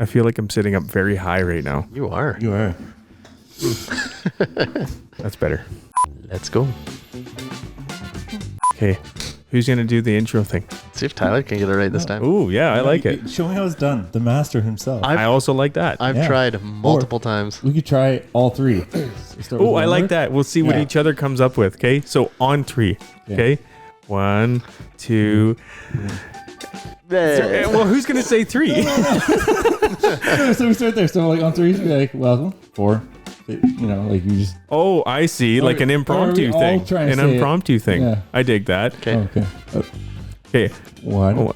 I feel like I'm sitting up very high right now. You are. You are. That's better. Let's go. Okay. Who's going to do the intro thing? See if Tyler can get it right this time. Ooh, yeah, I like it. Show me how it's done. The master himself. I also like that. I've tried multiple times. We could try all three. Oh, I like that. We'll see what each other comes up with. Okay. So on 3. Okay. 1, 2. Well, who's going to say 3? So we start there. So like on 3, be like, welcome. 4. You know, like you just. Oh, I see. Like an impromptu thing. An impromptu thing. Yeah. I dig that. Okay. Okay. Okay. 1,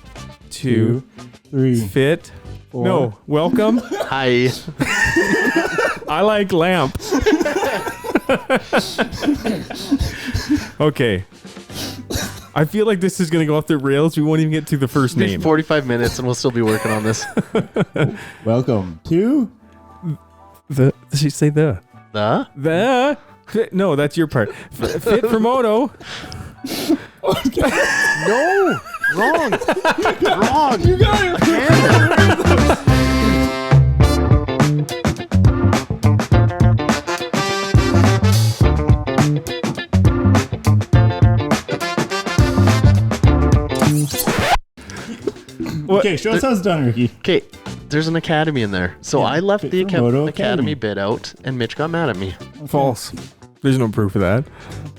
2, 3. Fit. 4. No. Welcome. Hi. I like lamp. Okay. I feel like this is going to go off the rails. We won't even get to the first name. 45 minutes and we'll still be working on this. Welcome to Did she say the? No, that's your part. Fit for moto. No. Wrong. Wrong. You got it. Okay, show us how it's done, Ricky. Okay, there's an academy in there. So I left the Moto academy bit out and Mitch got mad at me. False. There's no proof of that.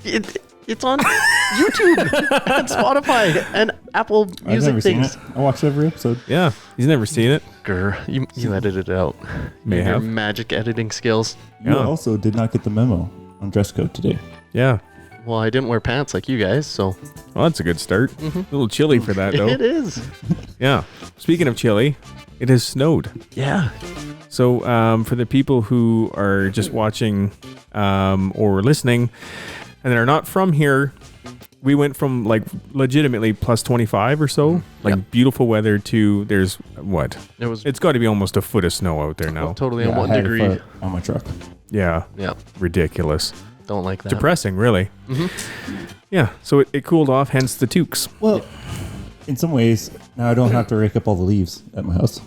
It's on YouTube and Spotify and Apple I've never Music seen things. it. I watched every episode. Yeah, he's never seen it. Grr, you edited it out. May Your have. magic editing skills. You Yeah. also did not get the memo on dress code today. Yeah. Well, I didn't wear pants like you guys, so Well, that's a good start. A little chilly for that, though. it is. Yeah. Speaking of chilly, it has snowed. Yeah. So for the people who are just watching or listening and are not from here, we went from like legitimately plus 25 or so, like beautiful weather to there's what? It's got to be almost a foot of snow out there now. Totally Yeah, on 1 I had a degree. foot on my truck. Yeah. Yeah. Ridiculous. Don't like that. Depressing, really. Yeah. So it cooled off, hence the toques. Well, in some ways, now I don't have to rake up all the leaves at my house.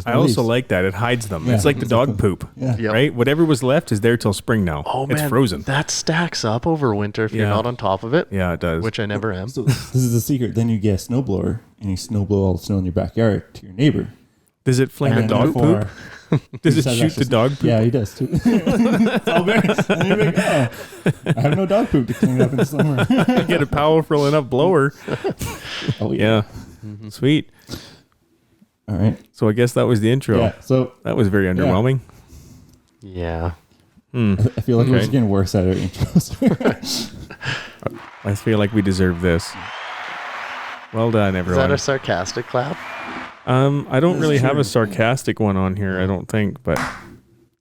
I also like that. It hides them. It's like the dog poop, Yeah. Yep. right? Whatever was left is there till spring now. Oh, man. It's frozen. That stacks up over winter if you're not on top of it. Yeah, it does. Which I never am. So this is the secret. Then you get a snowblower and you snowblow all the snow in your backyard to your neighbor. Does it flame the And dog therefore- poop? Does it shoot the dog poop? Yeah, he does too. It's all there. And you're like, oh, I have no dog poop to clean it up in the summer. Get a powerful enough blower. Oh yeah. Yeah. Sweet. All right. So I guess that was the intro. Yeah. So That was very underwhelming. Yeah. I feel like we're Okay. just getting worse at our intros. I feel like we deserve this. Well done, Is everyone. that a sarcastic clap? I don't really have true. a sarcastic one on here, I don't think, but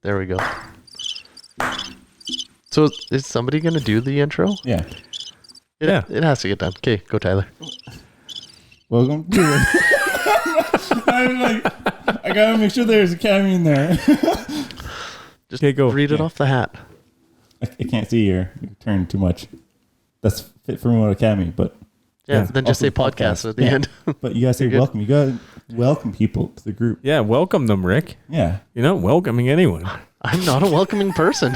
There we go. So is somebody going to do the intro? Yeah. It has to get done. Okay, go Tyler. Welcome to it. I'm like, I gotta make sure there's a cameo in there. Just Okay, go. read it off the hat. I can't see your turn too much. That's fit for Moto Academy, but Yeah, Yeah, then just say also podcast at the Yeah. end. but you gotta say You're good. welcome. You gotta welcome people to the group. yeah, welcome them, Rick. Yeah. You're not welcoming anyone. I'm not a welcoming person.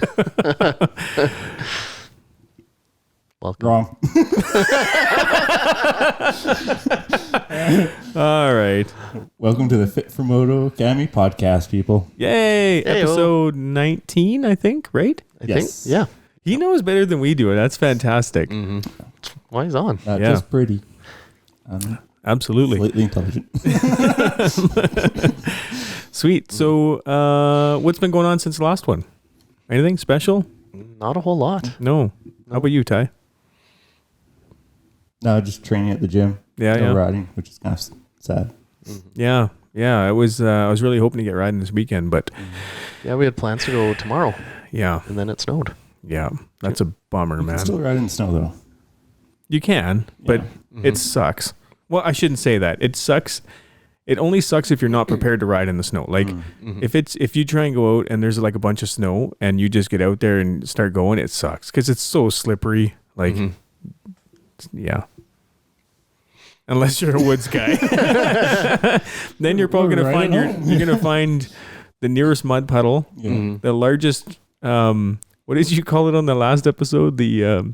Welcome. Wrong. All right. Welcome to the Fit for Moto Academy podcast, people. Yay. Hey-o. Episode 19, I think, right? I Yes. think. Yeah. He knows better than we do. That's fantastic. Why he's on? Not Yeah. just pretty. Absolutely. Slightly intelligent. Sweet. So, what's been going on since the last one? Anything special? Not a whole lot. No. How about you, Ty? No, just training at the gym. Yeah, No yeah. riding, which is kind of sad. Yeah. Yeah. I was really hoping to get riding this weekend, but Yeah, we had plans to go tomorrow, yeah. and then it snowed. Yeah. That's a bummer, man. Still riding in the snow though. You can, but it sucks. Well, I shouldn't say that. It sucks. It only sucks if you're not prepared to ride in the snow. Like if you try and go out and there's like a bunch of snow and you just get out there and start going, it sucks because it's so slippery. Like, yeah. unless you're a woods guy. Then you're probably gonna find you're gonna find the nearest mud puddle, the largest. What did you call it on the last episode? The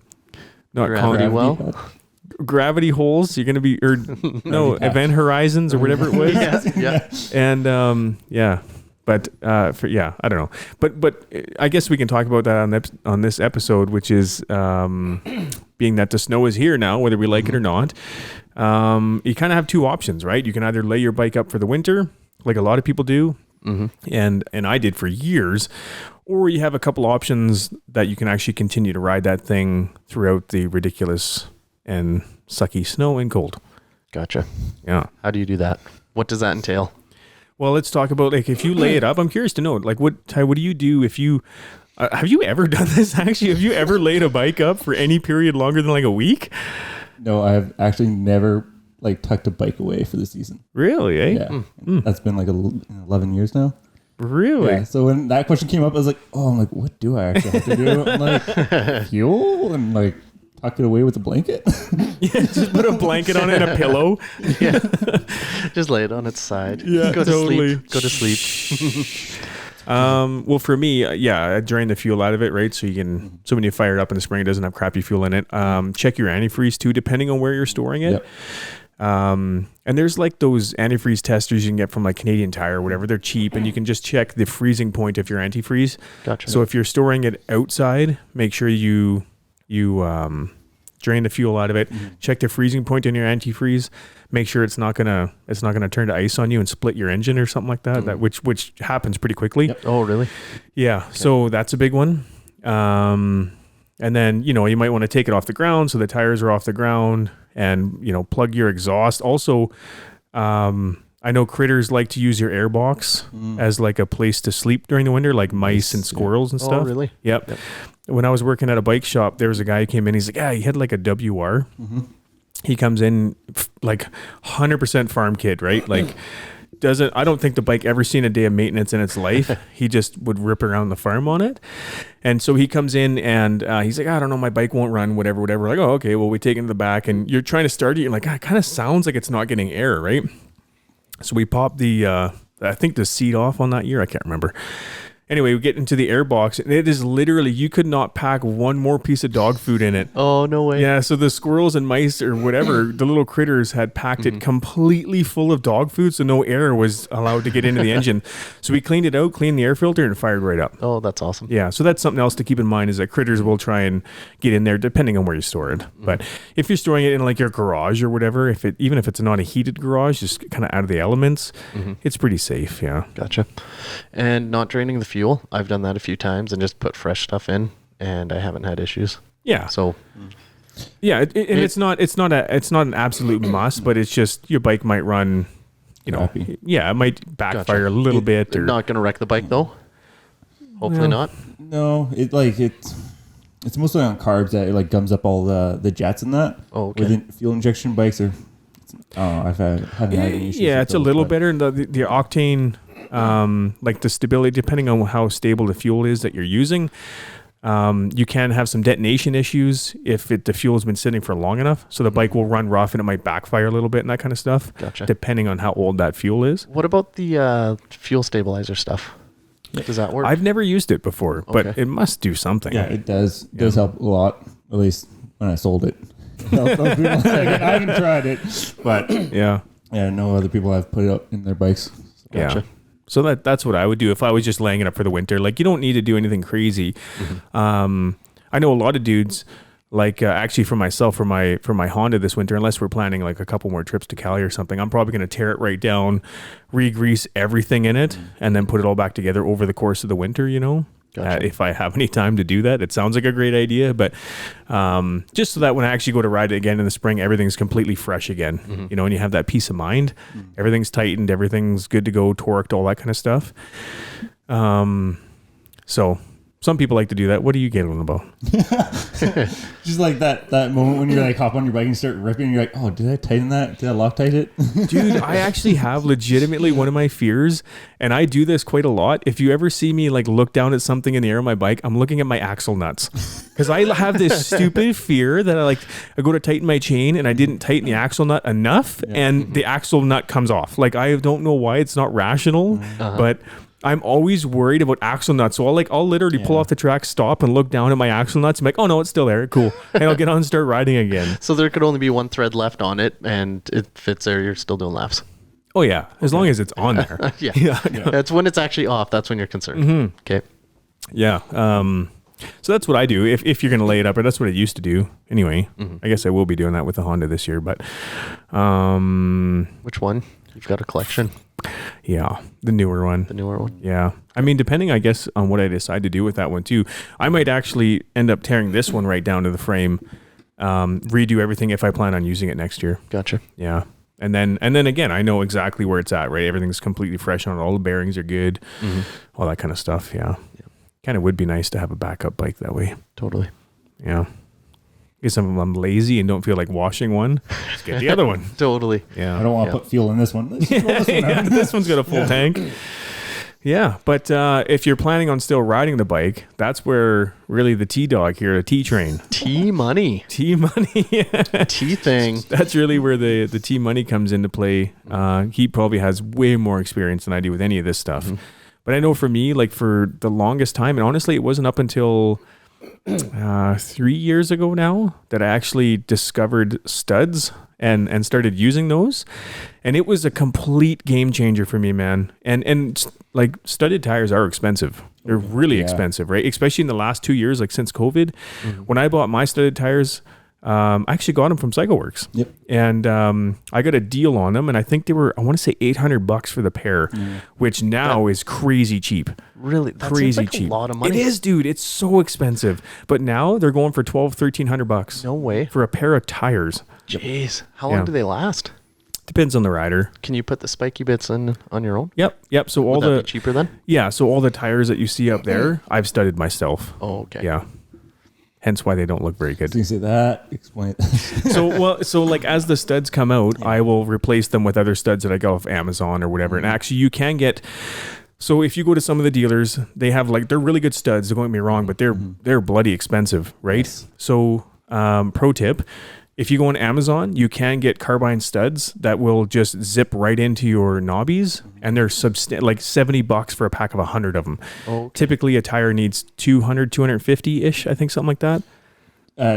not Gravity well. Gravity holes. You're gonna be event horizons or whatever it was. Yeah. And but I don't know. But I guess we can talk about that on this episode, which is being that the snow is here now, whether we like it or not. You kind of have two options, right? You can either lay your bike up for the winter, like a lot of people do, and I did for years, or you have a couple options that you can actually continue to ride that thing throughout the ridiculous and sucky snow and cold. Gotcha. Yeah. How do you do that? What does that entail? Well, let's talk about, like, if you lay it up. I'm curious to know, like, what do you do if you have you ever done this? Actually, have you ever laid a bike up for any period longer than like a week? No, I've actually never like tucked a bike away for the season. Really? Eh? Yeah, that's been like 11 years now. Really? Yeah. So when that question came up, I was like, oh, I'm like, what do I actually have to do? I'm like, fuel and like tuck it away with a blanket. Yeah, just put a blanket on it and a pillow. Yeah. Just lay it on its side. Yeah, Go totally. to sleep. Well, for me, I drain the fuel out of it, right? So so when you fire it up in the spring, it doesn't have crappy fuel in it. Check your antifreeze too, depending on where you're storing it. Yep. And there's like those antifreeze testers you can get from like Canadian Tire or whatever. They're cheap, and you can just check the freezing point of your antifreeze. Gotcha. So if you're storing it outside, make sure you drain the fuel out of it. Check the freezing point in your antifreeze. Make sure it's not gonna turn to ice on you and split your engine or something like that. That which happens pretty quickly. Yep. Oh, really? Yeah. Okay. So that's a big one. And then you might want to take it off the ground so the tires are off the ground, and plug your exhaust. Also, I know critters like to use your air box as like a place to sleep during the winter, like mice and squirrels and stuff. Oh, really? Yep. When I was working at a bike shop, there was a guy who came in. He's like, he had like a WR. He comes in like 100% farm kid, right? Like I don't think the bike ever seen a day of maintenance in its life. He just would rip around the farm on it. And so he comes in and he's like, I don't know, my bike won't run, whatever. Like, oh, okay, well, we take it to the back and you're trying to start it. You're like, it kind of sounds like it's not getting air, right? So we popped I think the seat off on that year. I can't remember. Anyway, we get into the air box, and it is literally, you could not pack one more piece of dog food in it. Oh, no way. Yeah, so the squirrels and mice or whatever, the little critters had packed it completely full of dog food, so no air was allowed to get into the engine. So we cleaned it out, cleaned the air filter, and fired right up. Oh, that's awesome. Yeah, so that's something else to keep in mind, is that critters will try and get in there depending on where you store it. But if you're storing it in like your garage or whatever, even if it's not a heated garage, just kind of out of the elements, it's pretty safe, yeah. Gotcha. And not draining the fuel. I've done that a few times and just put fresh stuff in, and I haven't had issues. Yeah. So yeah, and it's not an absolute must, but it's just your bike might run, Crappy. Yeah, it might backfire a little bit. They're not going to wreck the bike though. Hopefully not. No, it's mostly on carbs that it like gums up all the jets and that. Oh, okay. With fuel injection bikes haven't had any issues. Yeah, with it's a those, little but- better. And the octane, like the stability, depending on how stable the fuel is that you're using, you can have some detonation issues if the fuel has been sitting for long enough. So the bike will run rough and it might backfire a little bit and that kind of stuff. Gotcha. Depending on how old that fuel is. What about the fuel stabilizer stuff? Does that work? I've never used it before, but Okay. it must do something. Yeah, it does. It does help a lot. At least when I sold it. I haven't tried it, but Yeah. I know other people have put it up in their bikes. Gotcha. Yeah. So that's what I would do if I was just laying it up for the winter. Like, you don't need to do anything crazy. I know a lot of dudes, like actually for myself, for my Honda this winter, unless we're planning like a couple more trips to Cali or something, I'm probably going to tear it right down, re-grease everything in it, and then put it all back together over the course of the winter, Gotcha. if I have any time to do that. It sounds like a great idea, but just so that when I actually go to ride it again in the spring, everything's completely fresh again, and you have that peace of mind. Everything's tightened, everything's good to go, torqued, all that kind of stuff. So Some people like to do that. What are you giggling about? Just like that moment when you're like hop on your bike and start ripping, you're like, oh, did I tighten that? Did I Loctite it? Dude, I actually have legitimately one of my fears, and I do this quite a lot. If you ever see me like look down at something in the air on my bike, I'm looking at my axle nuts. Because I have this stupid fear that I go to tighten my chain and I didn't tighten the axle nut enough, and the axle nut comes off. Like, I don't know why. It's not rational, but I'm always worried about axle nuts. So I'll literally pull off the track, stop, and look down at my axle nuts. I'm like, oh no, it's still there. Cool. And I'll get on and start riding again. So there could only be one thread left on it, and it fits there. You're still doing laps. Oh yeah, as long as it's on there. Yeah. That's when it's actually off. That's when you're concerned. Okay. Yeah. So that's what I do if you're going to lay it up, or that's what I used to do. Anyway, I guess I will be doing that with the Honda this year, but Which one? You've got a collection. Yeah, the newer one. The newer one. Yeah. I mean, depending, I guess, on what I decide to do with that one too. I might actually end up tearing this one right down to the frame, redo everything if I plan on using it next year. Gotcha. Yeah. And then again, I know exactly where it's at, right? Everything's completely fresh on it. All the bearings are good. All that kind of stuff. Yeah. Kind of would be nice to have a backup bike that way. Totally. Yeah. If I'm lazy and don't feel like washing one, just get the other one. Totally. Yeah. I don't want to put fuel in this one. Let's just roll this one out. This one's got a full tank. Yeah, but if you're planning on still riding the bike, that's where really the T-Dog here, the T-Train. T-Money. T-Money. T-Thing. That's really where the T-Money comes into play. He probably has way more experience than I do with any of this stuff. But I know for me, like for the longest time, and honestly, it wasn't up until 3 years ago now that I actually discovered studs and started using those. And it was a complete game changer for me, man. And like studded tires are expensive. They're really expensive, right? Especially in the last 2 years, like since COVID. When I bought my studded tires, I actually got them from CycleWorks. Yep. And I got a deal on them, and I think they were, I want to say $800 for the pair, which now is crazy cheap. Really? That Crazy seems like cheap. a lot of money. It is, dude. It's so expensive. But now they're going for $1,200-$1,300 No way. for a pair of tires. Jeez. How long do they last? Depends on the rider. Can you put the spiky bits in on your own? Yep. So all Would that the be cheaper then? Yeah, so all the tires that you see up there, I've studded myself. Oh, okay. Yeah. Hence why they don't look very good. So you say that, explain it. So like as the studs come out, I will replace them with other studs that I got off Amazon or whatever. And actually you can get, so if you go to some of the dealers, they have like, they're really good studs, don't get me wrong, but they're bloody expensive, right? Yes. So pro tip, if you go on Amazon, you can get carbine studs that will just zip right into your knobbies, and they're like $70 for a pack of 100 of them. Okay. Typically a tire needs 200, 250-ish, I think, something like that.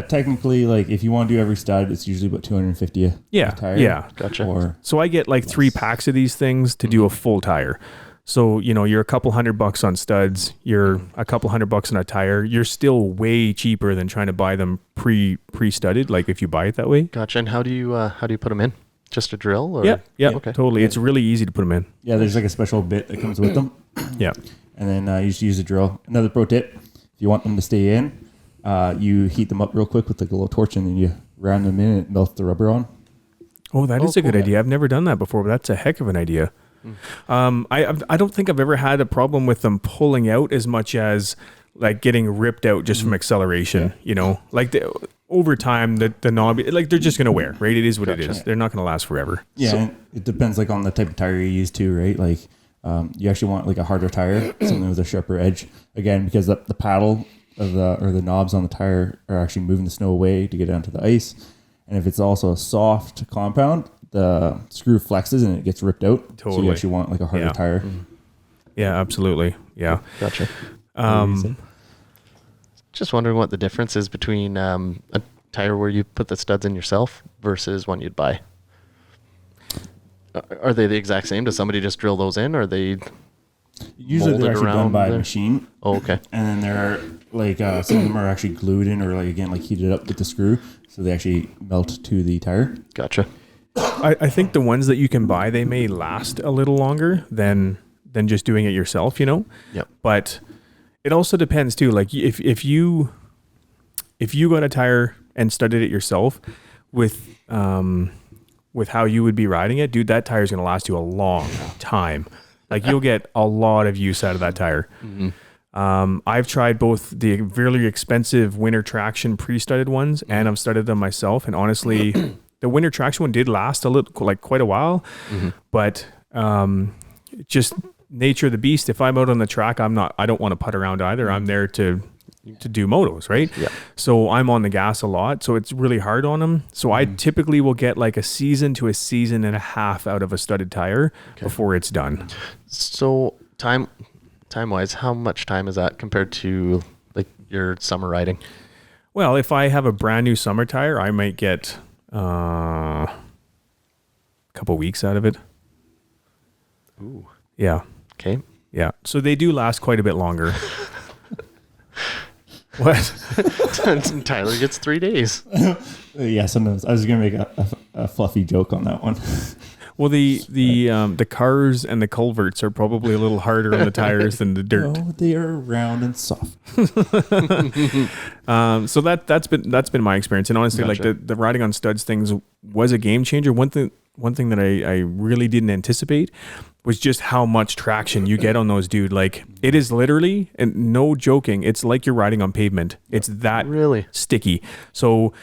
Technically, like if you want to do every stud, it's usually about 250 a tire. Yeah. Gotcha. Or So I get like 3 packs of these things to do a full tire. So, you know, you're a couple $100 on studs, you're a couple $100 on a tire. You're still way cheaper than trying to buy them pre-studded, like if you buy it that way. Gotcha. And how do you put them in? Just a drill? Or? Yeah, Okay. totally. It's really easy to put them in. yeah, there's like a special bit that comes with them. Yeah. And then you just use a drill. Another pro tip, if you want them to stay in, you heat them up real quick with like a little torch, and then you round them in and it melts the rubber on. Oh, that is a good cool. idea. I've never done that before, but that's a heck of an idea. I don't think I've ever had a problem with them pulling out as much as like getting ripped out just from acceleration. You know, like over time the knob, like they're just gonna wear, right? It is what it is. They're not gonna last forever. Yeah, and it depends like on the type of tire you use too, right? Like you actually want like a harder tire, something with a sharper edge. Again, because the paddle of the knobs on the tire are actually moving the snow away to get onto the ice. And if it's also a soft compound, the screw flexes and it gets ripped out. So Totally. you actually want like a harder tire. Yeah, absolutely. Yeah. Gotcha. Just wondering what the difference is between a tire where you put the studs in yourself versus one you'd buy. Are they the exact same? Does somebody just drill those in, or are they Usually molded they're actually done around by a there? machine. Oh, okay. And then they're like some of them are actually glued in or like again like heated up with the screw, so they actually melt to the tire. Gotcha. I think the ones that you can buy, they may last a little longer than just doing it yourself, you know? Yep. But it also depends too. Like if you got a tire and studded it yourself with how you would be riding it, dude, that tire is going to last you a long time. Like you'll get a lot of use out of that tire. I've tried both the really expensive winter traction pre-studded ones, and I've studded them myself. And honestly, the winter traction one did last a little, like quite a while, but just nature of the beast. If I'm out on the track, I don't want to putt around either. I'm there to do motos, right? Yeah. So I'm on the gas a lot. So it's really hard on them. So I typically will get like a season to a season and a half out of a studded tire before it's done. So time-wise, how much time is that compared to like your summer riding? Well, if I have a brand new summer tire, I might get a couple weeks out of it. Ooh. Yeah. Okay. Yeah. So they do last quite a bit longer. What? Tyler gets 3 days. Yeah, sometimes I was gonna make a fluffy joke on that one. Well, the cars and the culverts are probably a little harder on the tires than the dirt. No, they are round and soft. So that's been my experience, and honestly, Gotcha. like the riding on studs things was a game changer. One thing that I really didn't anticipate was just how much traction you get on those, dude. Like it is literally, and no joking, it's like you're riding on pavement. It's that Really? sticky. So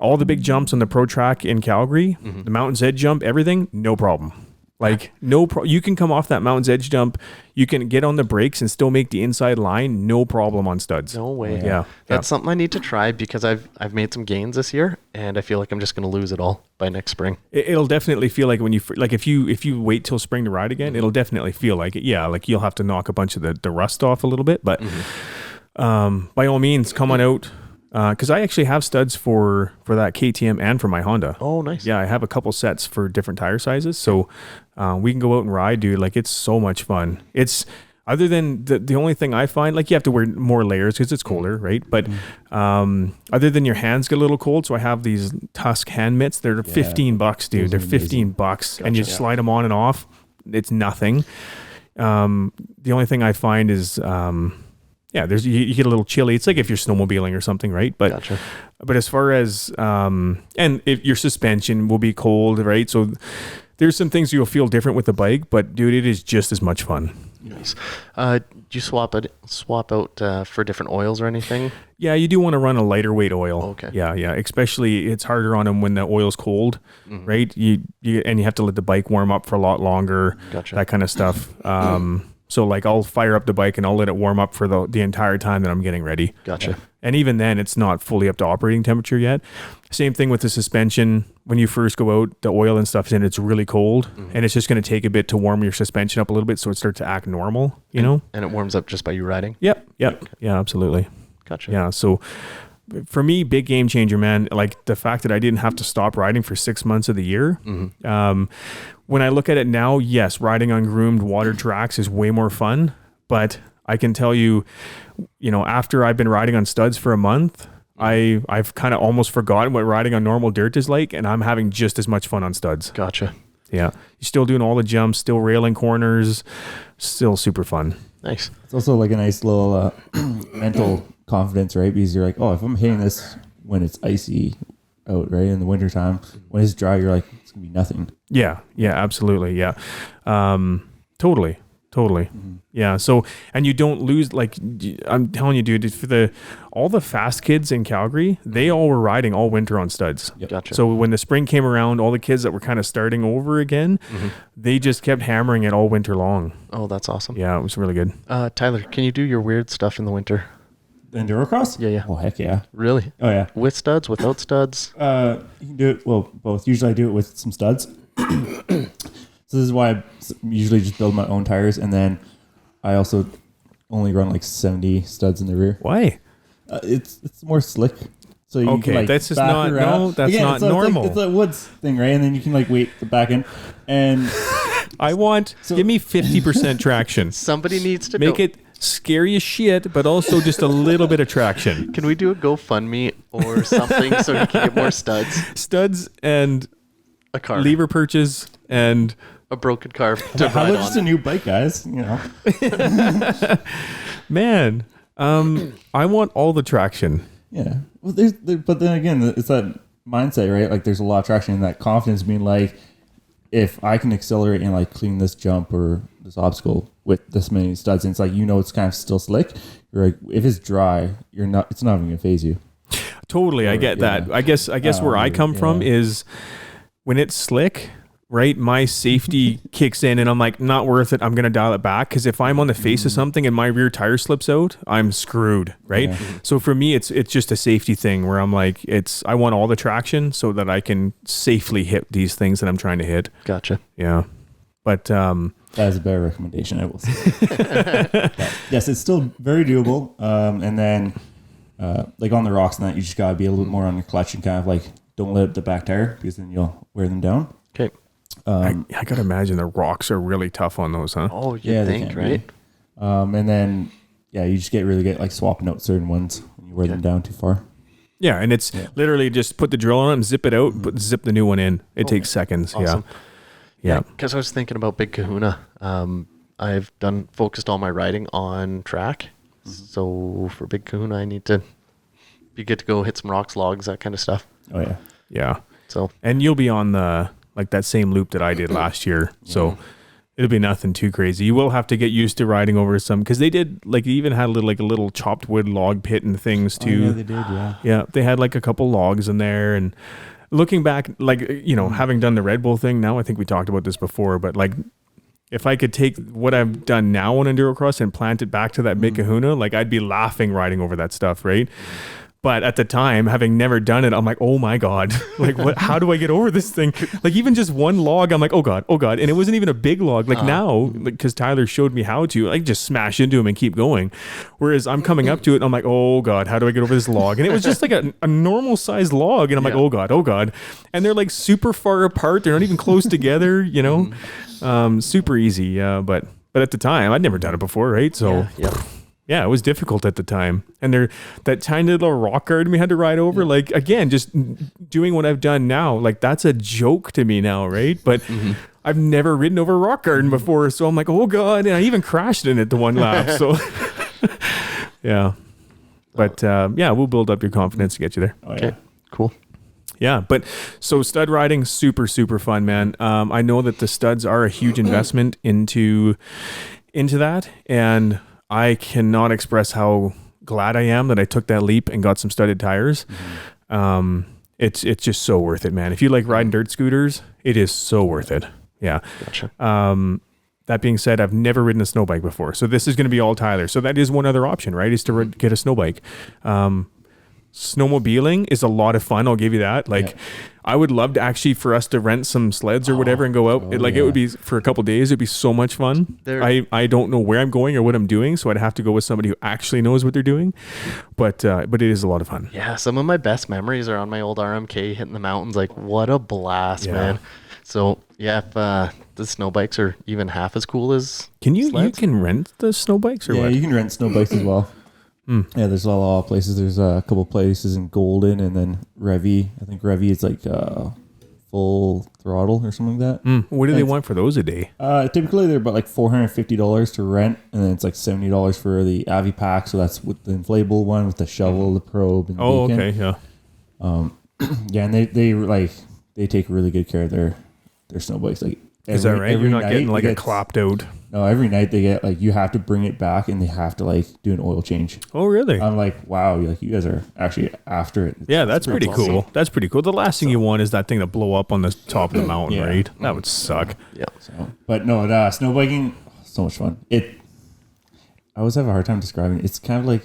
all the big jumps on the pro track in Calgary, the Mountain's Edge jump, everything, no problem. Like you can come off that Mountain's Edge jump, you can get on the brakes and still make the inside line, no problem on studs. No way. Yeah. That's something I need to try because I've made some gains this year and I feel like I'm just going to lose it all by next spring. It'll definitely feel like when you like if you wait till spring to ride again, it'll definitely feel like it. Yeah, like you'll have to knock a bunch of the rust off a little bit, but by all means, come on out. Because I actually have studs for that KTM and for my Honda. Oh, nice. Yeah, I have a couple sets for different tire sizes, so we can go out and ride, dude. Like it's so much fun. It's other than the only thing I find, like you have to wear more layers because it's colder, right? But other than your hands get a little cold, so I have these Tusk hand mitts. They're $15, dude. They're $15, and you slide them on and off. It's nothing. The only thing I find is. There's you get a little chilly. It's like if you're snowmobiling or something, right? But Gotcha. but as far as and if your suspension will be cold, right? So there's some things you'll feel different with the bike, but dude, it is just as much fun. Nice. Do you swap out for different oils or anything? Yeah, you do want to run a lighter weight oil. Okay. Yeah. Especially it's harder on them when the oil's cold, right? You have to let the bike warm up for a lot longer. Gotcha. That kind of stuff. So like I'll fire up the bike and I'll let it warm up for the entire time that I'm getting ready. Gotcha. And even then it's not fully up to operating temperature yet. Same thing with the suspension. When you first go out, the oil and stuff's in, it's really cold and it's just going to take a bit to warm your suspension up a little bit so it starts to act normal, you know? And it warms up just by you riding? Yep. Yeah, absolutely. Gotcha. Yeah. So for me, big game changer, man. Like the fact that I didn't have to stop riding for 6 months of the year. When I look at it now, yes, riding on groomed water tracks is way more fun. But I can tell you, after I've been riding on studs for a month, I've kind of almost forgotten what riding on normal dirt is like, and I'm having just as much fun on studs. Gotcha. Yeah. You're still doing all the jumps, still railing corners, still super fun. Nice. It's also like a nice little mental confidence, right? Because you're like, oh, if I'm hitting this when it's icy out, right, in the wintertime, when it's dry, you're like, it's going to be nothing. Yeah, absolutely. Yeah. Totally. Yeah. So, and you don't lose, like, I'm telling you, dude, for all the fast kids in Calgary, they all were riding all winter on studs. Yep. Gotcha. So when the spring came around, all the kids that were kind of starting over again, they just kept hammering it all winter long. Oh, that's awesome. Yeah, it was really good. Tyler, can you do your weird stuff in the winter? The Endurocross? Yeah. Oh, heck yeah. Really? Oh, yeah. With studs, without studs? You can do it, well, both. Usually I do it with some studs. So this is why I usually just build my own tires, and then I also only run like 70 studs in the rear. Why? It's more slick. So you can like that's just back not around. no, that's Again, not normal. It's a woods thing, right? And then you can like wait the back end, and give me 50% traction. Somebody needs to Make it scary as shit, but also just a little bit of traction. Can we do a GoFundMe or something so you can get more studs? Studs and A car. lever perches and A broken car to how ride about just a on. new bike, guys? man, I want all the traction. Yeah. Well, but then again, it's that mindset, right? Like there's a lot of traction and that confidence being like, if I can accelerate and like clean this jump or this obstacle with this many studs, and it's like, it's kind of still slick. You're like, if it's dry, it's not even gonna phase you. Totally, I get that. I guess where I come from is when it's slick, right? My safety kicks in, and I'm like, not worth it. I'm gonna dial it back, because if I'm on the face of something and my rear tire slips out, I'm screwed, right? Yeah. So for me, it's just a safety thing where I'm like, I want all the traction so that I can safely hit these things that I'm trying to hit. Gotcha. Yeah, but that is a better recommendation, I will say. Yes, it's still very doable. And then. Like on the rocks and that, you just gotta be a little more on your clutch and kind of like don't let the back tire, because then you'll wear them down. Okay. I gotta imagine the rocks are really tough on those, huh? Oh, you think, right? And then you just get really good like swapping out certain ones when you wear them down too far. Yeah, and it's literally just put the drill on it and zip it out, zip the new one in. It takes seconds. Awesome. Yeah. Because I was thinking about Big Kahuna. I've focused all my riding on track. So for Big Kahuna, I need to be good to go, hit some rocks, logs, that kind of stuff. Oh yeah. Yeah. So, and you'll be on that same loop that I did last year. So it'll be nothing too crazy. You will have to get used to riding over some, because they did they even had a little chopped wood log pit and things too. Oh, yeah, they did. Yeah. Yeah. They had like a couple logs in there, and looking back, having done the Red Bull thing now, I think we talked about this before, but if I could take what I've done now on Endurocross and plant it back to that Big Kahuna, I'd be laughing riding over that stuff, right? But at the time, having never done it, I'm like, oh my God, what? How do I get over this thing? Even just one log, I'm like, oh God. And it wasn't even a big log. Now, because Tyler showed me how to, I just smash into him and keep going. Whereas I'm coming up to it and I'm like, oh God, how do I get over this log? And it was just like a normal sized log. And I'm like, oh God. And they're super far apart. They're not even close together, super easy. Yeah. But at the time, I'd never done it before, right? So yeah, it was difficult at the time. And that tiny little rock garden we had to ride over, again, just doing what I've done now, that's a joke to me now, right? But I've never ridden over a rock garden before, so I'm like, oh God, and I even crashed in it the one lap. So yeah. But we'll build up your confidence to get you there. Oh, yeah. Okay, cool. Yeah, but so stud riding, super, super fun, man. I know that the studs are a huge investment into that, and I cannot express how glad I am that I took that leap and got some studded tires. It's just so worth it, man. If you like riding dirt scooters, it is so worth it. Yeah. Gotcha. That being said, I've never ridden a snow bike before, so this is going to be all Tyler. So that is one other option, right? Is to get a snow bike. Snowmobiling is a lot of fun. I'll give you that. I would love to actually for us to rent some sleds or whatever and go out. It would be for a couple of days. It'd be so much fun. I don't know where I'm going or what I'm doing, so I'd have to go with somebody who actually knows what they're doing. But it is a lot of fun. Yeah, some of my best memories are on my old RMK hitting the mountains. What a blast, man. So yeah, if the snow bikes are even half as cool as you sleds. can rent the snow bikes or what? Yeah, you can rent snow bikes as well. Yeah, there's a lot of places. There's a couple places in Golden, and then Revy. I think Revy is full throttle or something like that. What do they want for those a day? Typically they're about $450 to rent, and then it's $70 for the Avi pack. So that's with the inflatable one with the shovel, the probe, and the beacon. Okay, yeah. Yeah, and they take really good care of their snow bikes. Is that right? You're not getting a clapped out. No, every night they get you have to bring it back and they have to do an oil change. Oh, really? I'm like, wow, you guys are actually after it. Yeah, that's pretty cool. That's pretty cool. The last thing you want is that thing to blow up on the top of the mountain, right? That would suck. Yeah. So, but no, snow biking, so much fun. I always have a hard time describing it. It's kind of like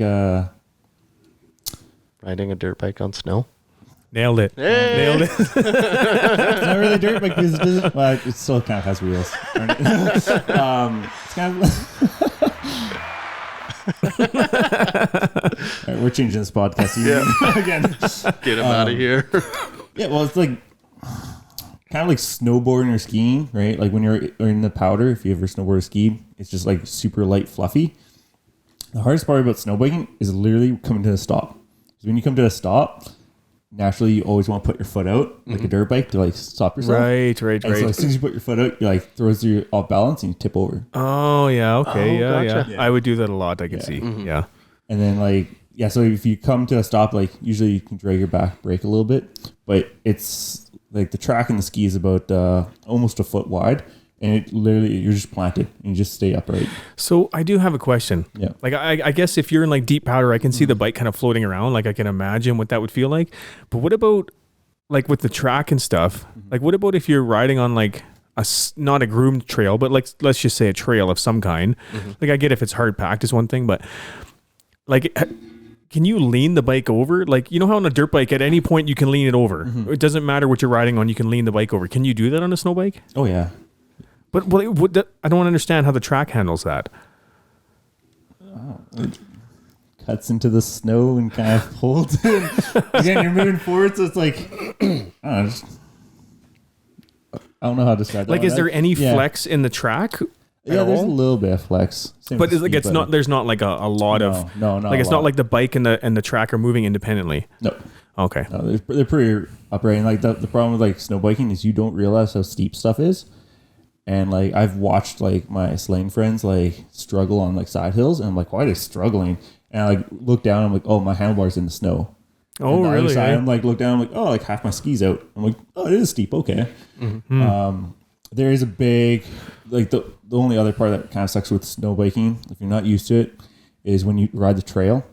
riding a dirt bike on snow. Nailed it. Hey! Nailed it. It's not really dirt bike because it still kind of has wheels. It's kind of all right, we're changing this podcast again. Get him out of here. Yeah, well, it's kind of like snowboarding or skiing, right? When you're in the powder, if you ever snowboard or ski, it's just super light, fluffy. The hardest part about snowbiking is literally coming to a stop. So when you come to a stop, naturally you always want to put your foot out like a dirt bike to stop yourself. Right. So as soon as you put your foot out, you throws you off balance and you tip over. Oh yeah, okay, Oh, yeah. gotcha. I would do that a lot. I could see. Mm-hmm. Yeah. And then yeah, so if you come to a stop, like usually you can drag your back brake a little bit, but it's like the track and the ski is about almost a foot wide, and it literally you're just planted and you just stay upright. So I do have a question. Yeah. Like I guess if you're in like deep powder, I can see the bike kind of floating around. Like I can imagine what that would feel like. But what about like with the track and stuff? Like what about if you're riding on like not a groomed trail, but like let's just say a trail of some kind. Like I get if it's hard packed is one thing, but like can you lean the bike over? Like, you know how on a dirt bike at any point you can lean it over. It doesn't matter what you're riding on, you can lean the bike over. Can you do that on a snow bike? Oh yeah. But I don't understand how the track handles that. It cuts into the snow and kind of holds it. Again, you're moving forward, so it's like I don't know how to describe that. Like, is there any flex in the track? Yeah, there's a little bit of flex. Same But with like ski, it's not. There's not like a lot of. No, like it's not like the bike and the track are moving independently. No. Okay. No, they're pretty upright. And like the problem with like snow biking is you don't realize how steep stuff is. And like I've watched like my sleighing friends like struggle on like side hills, and I'm like, why are they struggling? And I like look down, I'm like, oh, my handlebar's in the snow. Oh, and really? I'm like, look down, I'm like, oh, like half my ski's out. I'm like, oh, it is steep. Okay. There is a big, like the only other part that kind of sucks with snow biking, if you're not used to it, is when you ride the trail.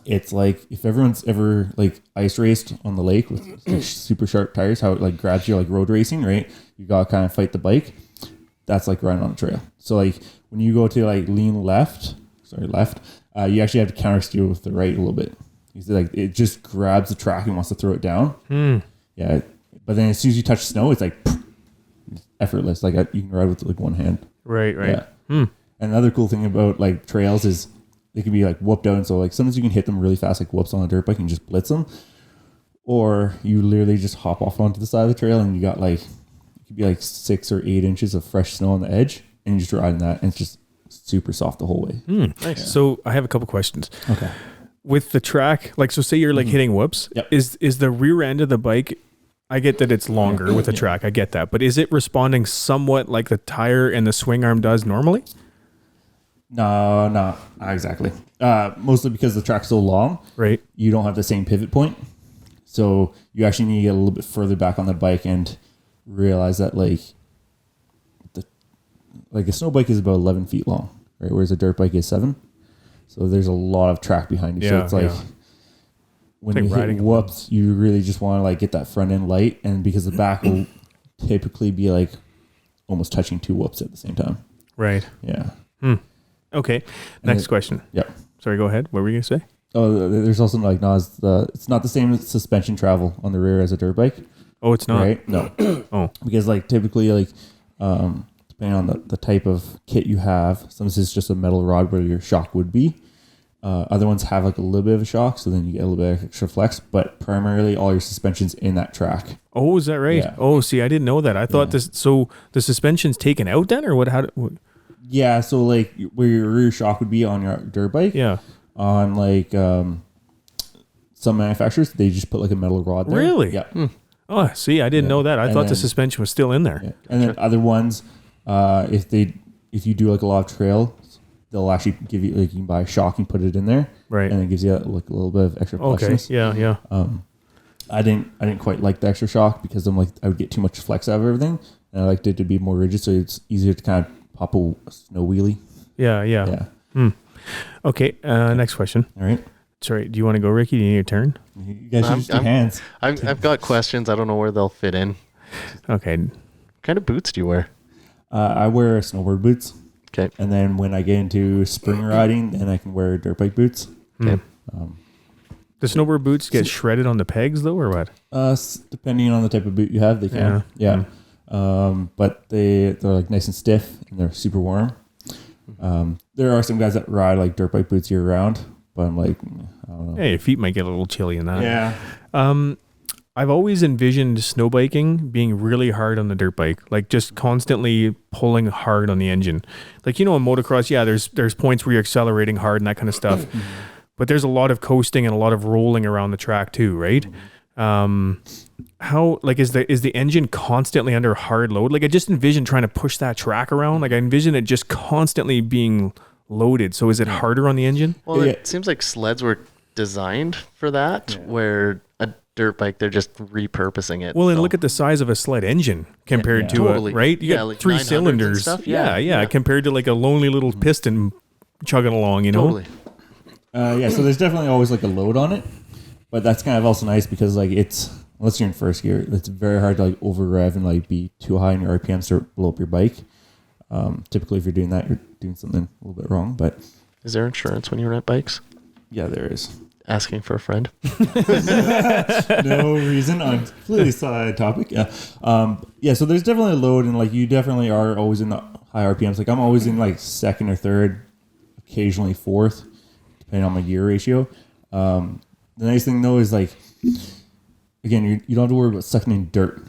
It's like if everyone's ever like ice raced on the lake with like super sharp tires, how it like grabs you like road racing, right? You gotta kind of fight the bike. That's like riding on a trail. So like when you go to like lean left, you actually have to counter steer with the right a little bit. It's like it just grabs the track and wants to throw it down. Yeah, but then as soon as you touch snow, it's like effortless. Like you can ride with like one hand. Right. Yeah. And another cool thing about like trails is they can be like whooped out. And so like sometimes you can hit them really fast, like whoops on a dirt bike and just blitz them. Or you literally just hop off onto the side of the trail and you got like, it could be like 6 or 8 inches of fresh snow on the edge and you just ride in that and it's just super soft the whole way. Nice. Yeah. So I have a couple questions. Okay. With the track, like, so say you're like hitting whoops. Yep. Is the rear end of the bike, I get that it's longer with the track. I get that. But is it responding somewhat like the tire and the swing arm does normally? No, not exactly. Mostly because the track's so long, right? You don't have the same pivot point. So you actually need to get a little bit further back on the bike and realize that like a snow bike is about 11 feet long, right? Whereas a dirt bike is 7. So there's a lot of track behind you. So it's like when you hit whoops, you really just want to like get that front end light, and because the back will typically be like almost touching 2 whoops at the same time. Right. Yeah. Okay. Next question. Yep. Sorry, go ahead. What were you gonna say? Oh, there's also like it's not the same suspension travel on the rear as a dirt bike. Oh, it's not. Right? No. Oh. Because like typically like depending on the type of kit you have, sometimes it's just a metal rod where your shock would be. Other ones have like a little bit of a shock, so then you get a little bit of extra flex, but primarily all your suspension's in that track. Oh, is that right? Yeah. Oh, see, I didn't know that. I thought so the suspension's taken out then, or what? Yeah, so like where your rear shock would be on your dirt bike. Yeah. On like some manufacturers, they just put like a metal rod there. Really? Yeah. Oh, see, I didn't know that. I thought the suspension was still in there. Yeah. And then other ones, if you do like a lot of trails, they'll actually give you like you can buy a shock and put it in there, right? And it gives you like a little bit of extra flexness. Okay. Yeah. I didn't quite like the extra shock because I'm like I would get too much flex out of everything, and I liked it to be more rigid, so it's easier to kind of pop a snow wheelie. Yeah. Okay. Next question. All right. Sorry. Do you want to go, Ricky? Do you need your turn? You guys use your hands. I've got questions. I don't know where they'll fit in. Okay. What kind of boots do you wear? I wear snowboard boots. Okay. And then when I get into spring riding, then I can wear dirt bike boots. Okay. The snowboard boots get shredded on the pegs though, or what? Depending on the type of boot you have, they can. Yeah. But they're like nice and stiff and they're super warm. There are some guys that ride like dirt bike boots year round, but I'm like, I don't know. Hey, your feet might get a little chilly in that. Yeah. I've always envisioned snow biking being really hard on the dirt bike, like just constantly pulling hard on the engine. Like, in motocross, there's points where you're accelerating hard and that kind of stuff, but there's a lot of coasting and a lot of rolling around the track too, right? How like is the engine constantly under hard load? Like I just envision trying to push that track around. Like I envision it just constantly being loaded. So is it harder on the engine? Well, it seems like sleds were designed for that, where a dirt bike, they're just repurposing it. Well, and look at the size of a sled engine compared to totally. a, right? You got like 3 900s and cylinders. stuff. Yeah, compared to like a lonely little piston chugging along, you know? Totally. So there's definitely always like a load on it, but that's kind of also nice because like unless you're in first gear, it's very hard to like over rev and like be too high in your RPMs to blow up your bike. Typically, if you're doing that, you're doing something a little bit wrong. But is there insurance when you rent bikes? Yeah, there is. Asking for a friend. No reason. On completely side topic. Yeah. So there's definitely a load, and like you definitely are always in the high RPMs. Like I'm always in like second or third, occasionally fourth, depending on my gear ratio. The nice thing though is like, again, you don't have to worry about sucking in dirt,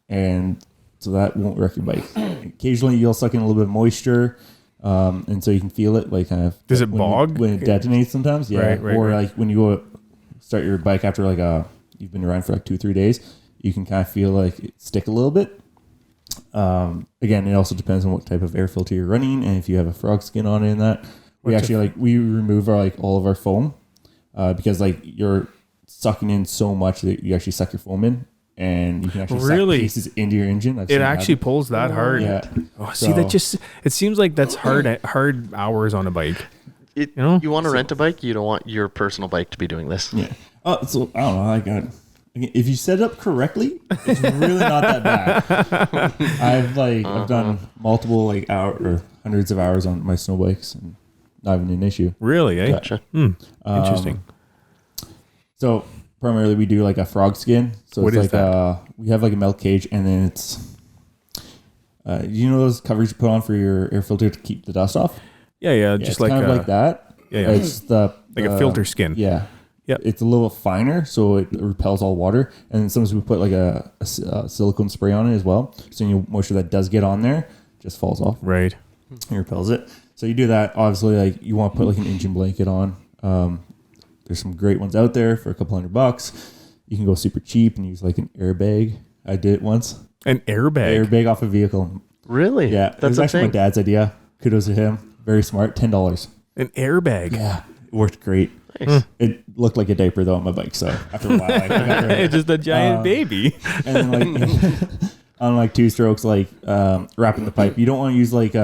and so that won't wreck your bike. Occasionally you'll suck in a little bit of moisture. And so you can feel it, like kind of. Does it bog when it detonates? Sometimes, yeah. Right, or like when you go start your bike after like you've been around for like 2-3 days, you can kind of feel like it stick a little bit. Again, it also depends on what type of air filter you're running, and if you have a frog skin on it. And that we remove all of our foam because like you're sucking in so much that you actually suck your foam in. And you can actually suck pieces into your engine. It actually pulls that hard. Yeah. Oh, see, that just, it seems like that's hard hours on a bike. You want to rent a bike, you don't want your personal bike to be doing this. Yeah. So I don't know. If you set it up correctly, it's really not that bad. I've done multiple like hour or hundreds of hours on my snow bikes, and not even an issue. Really? Eh? Gotcha. Interesting. So primarily we do like a frog skin. So what it's is like that? We have like a milk cage, and then it's you know those covers you put on for your air filter to keep the dust off? Yeah, just it's like kind of like that. Yeah. It's like a filter skin. Yeah. Yep. It's a little finer, so it repels all water. And then sometimes we put like a silicone spray on it as well. So any moisture that does get on there just falls off. Right. And repels it. So you do that. Obviously, like you want to put like an engine blanket on. There's some great ones out there for a couple $100. You can go super cheap and use like an airbag. I did it once. An airbag? Airbag off a vehicle. Really? Yeah. It was actually my dad's idea. Kudos to him. Very smart. $10. An airbag? Yeah. It worked great. Nice. It looked like a diaper though on my bike. So after a while, it's just a giant baby. And then like on like 2 strokes, like wrapping the pipe, you don't want to use like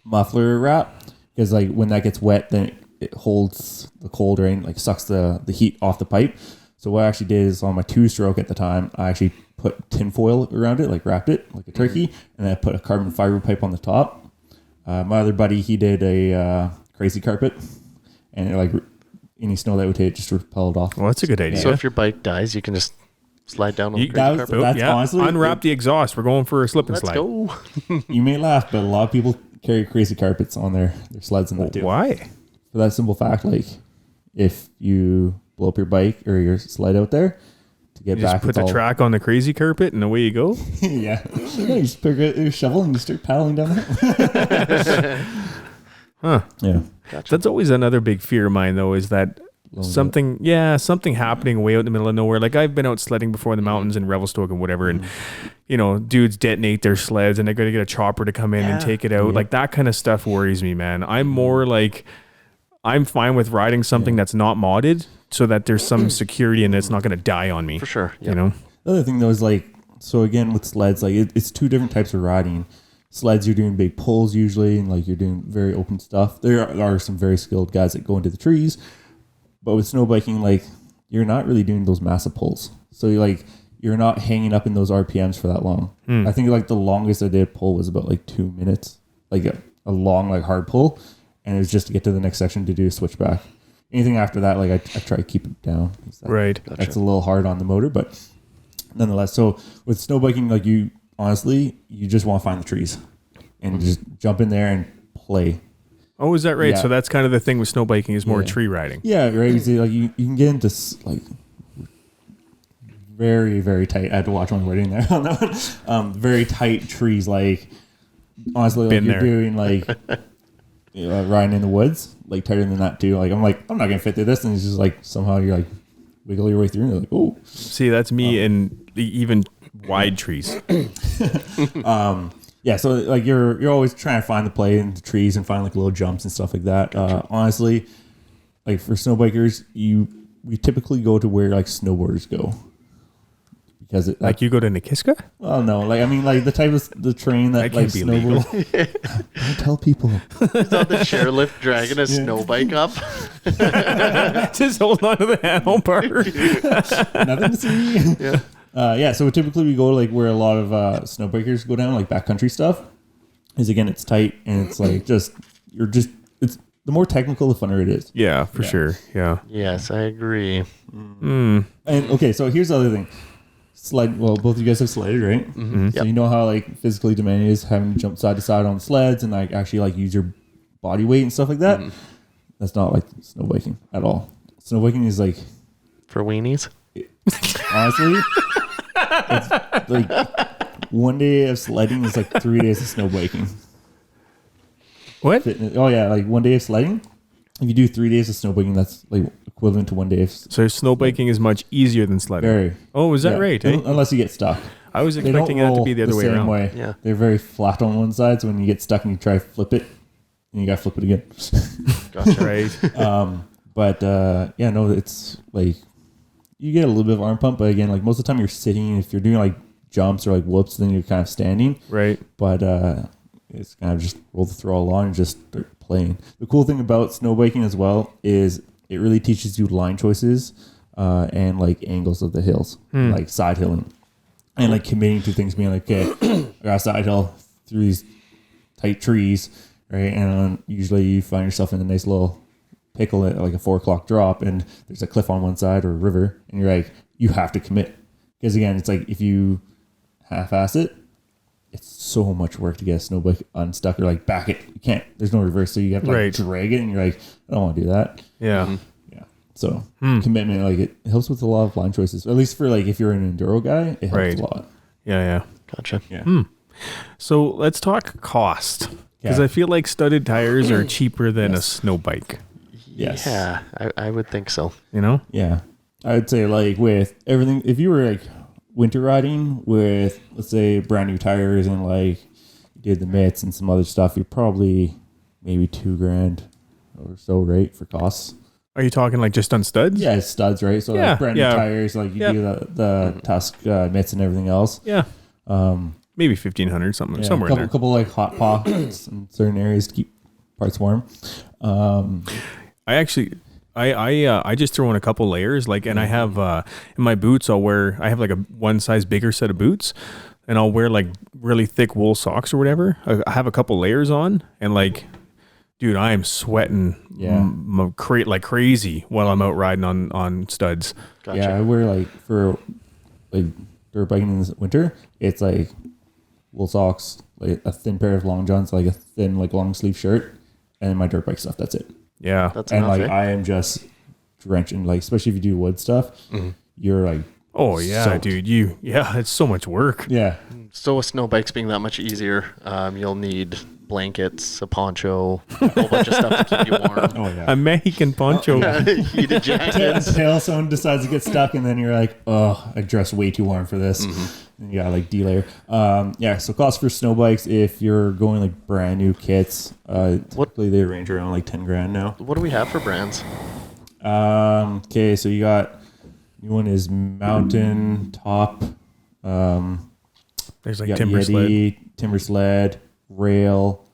muffler wrap because like when that gets wet, then it holds the cold rain, like sucks the heat off the pipe. So what I actually did is on my 2-stroke at the time, I actually put tin-foil around it, like wrapped it like a turkey, and then I put a carbon fiber pipe on the top. My other buddy, he did a crazy carpet, and like any snow that would hit just repelled off. Well, that's a good idea. So if your bike dies, you can just slide down on the crazy carpet. That's honestly, unwrap the exhaust. We're going for a slip and Let's slide. go. You may laugh, but a lot of people carry crazy carpets on their sleds and that too. Why? For that simple fact, like if you blow up your bike or your sled out there to get You back, just put the track on the crazy carpet and away you go. Yeah, you just pick up your shovel and you start paddling down there. Huh. Yeah. Gotcha. That's always another big fear of mine, though, is that something happening way out in the middle of nowhere. Like I've been out sledding before in the mountains in Revelstoke and whatever, and dudes detonate their sleds and they're going to get a chopper to come in and take it out. Yeah. Like that kind of stuff worries me, man. I'm more like, I'm fine with riding something that's not modded so that there's some security and it's not going to die on me. For sure. You know? The other thing though is like, so again with sleds, like it's 2 different types of riding. Sleds, you're doing big pulls usually, and like you're doing very open stuff. There are some very skilled guys that go into the trees, but with snowbiking, like you're not really doing those massive pulls. So you're not hanging up in those RPMs for that long. I think like the longest I did pull was about like 2 minutes, like a long like hard pull, and it was just to get to the next section to do a switchback. Anything after that, like I try to keep it down. Right. That's a little hard on the motor, but nonetheless. So with snowbiking, like you just want to find the trees and just jump in there and play. Oh, is that right? Yeah. So that's kind of the thing with snowbiking is more tree riding. Yeah, right. You see, like you can get into like very, very tight. I had to watch one wording there on that one. Very tight trees. Like honestly, like you're doing like riding in the woods, like tighter than that too. Like I'm not gonna fit through this, and it's just like somehow you're like wiggle your way through, and you're like, oh. See, that's me in even wide trees. Yeah, so like you're always trying to find the play in the trees and find like little jumps and stuff like that. Honestly, like for snowbikers, we typically go to where like snowboarders go because it Like you go to Nikiska? well, no, like I mean, like the type of the train that That like can't be legal. Don't tell people. It's on the chairlift dragging a snow bike up. Just hold on to the handlebar. Nothing to see. Yeah. So typically we go like where a lot of snowbikers go down, like backcountry stuff. Is again, it's tight and it's like it's the more technical, the funner it is. Yeah, for sure. Yeah. Yes, I agree. And okay, so here's the other thing. Sled. Well, both of you guys have sledded, right? Mm-hmm. So Yep. you know how like physically demanding it is having to jump side to side on sleds and like actually like use your body weight and stuff like that. Mm-hmm. That's not like snowbiking at all. Snowbiking is like For weenies. honestly, it's like one day of sledding is like 3 days of snowbiking. What? Oh yeah, like one day of sledding. If you do 3 days of snowbiking, that's like equivalent to one day of So snowbiking is much easier than sledding. very. Oh, is that yeah, right? Eh? Unless you get stuck. I was They don't expecting that to roll be the other way same around. way. Yeah. They're very flat on one side, so when you get stuck and you try to flip it, and you gotta flip it again. Gotcha. Right. But yeah, no, it's like you get a little bit of arm pump, but again, like most of the time you're sitting. If you're doing like jumps or like whoops, then you're kind of standing. Right. But it's kind of just roll the throttle along and just start playing. The cool thing about snowbiking as well is it really teaches you line choices and like angles of the hills, like side hilling, and like committing to things, being like, okay, I got a side hill through these tight trees, right? And usually you find yourself in a nice little pickle at like a 4 o'clock drop, and there's a cliff on one side or a river, and you're like, you have to commit, because again, it's like if you half-ass it, it's so much work to get a snowbike unstuck or like back it. You can't. There's no reverse, so you have to like drag it, and you're like, I don't want to do that. Yeah. Mm-hmm. Yeah. So commitment, like it helps with a lot of line choices. At least for like if you're an enduro guy, it helps a lot. Yeah. Yeah. Gotcha. Yeah. So let's talk cost, because Yeah. I feel like studded tires are cheaper than a snow bike. Yes. Yeah, I would think so. You know? Yeah. I would say like with everything, if you were like winter riding with, let's say, brand new tires and like you did the mitts and some other stuff, you're probably maybe $2,000 or so, right, for costs. Are you talking like just on studs? Yeah, it's studs, right? So Yeah, like brand new yeah. tires, like you Yep. do the Tusk mitts and everything else. Yeah. Maybe 1,500 something, Yeah, somewhere a in there. couple like hot pockets in certain areas to keep parts warm. I just throw in a couple layers, like, and I have in my boots, I have like a one size bigger set of boots, and I'll wear like really thick wool socks or whatever. I have a couple layers on, and like, dude, I am sweating like crazy while I'm out riding on studs. Gotcha. Yeah, I wear like for like dirt biking in the winter, it's like wool socks, like a thin pair of long johns, like a thin like long sleeve shirt, and my dirt bike stuff. That's it. Yeah. That's And enough, like eh? I am just drenched in, like, especially if you do wood stuff, you're like, Oh yeah, soaked. dude. It's so much work. yeah, So with snow bikes being that much easier, you'll need blankets, a poncho, a whole bunch of stuff to keep you warm. oh yeah. A Mexican poncho. Heated jackets. Until someone decides to get stuck, and then you're like, oh, I dressed way too warm for this. And you gotta like delayer. Yeah, so cost for snow bikes, if you're going like brand new kits, typically they range around like $10,000 now. What do we have for brands? Okay, so you got, new one is Mountain Top, There's you like got timber sled. Yeti, Timber Sled, Rail.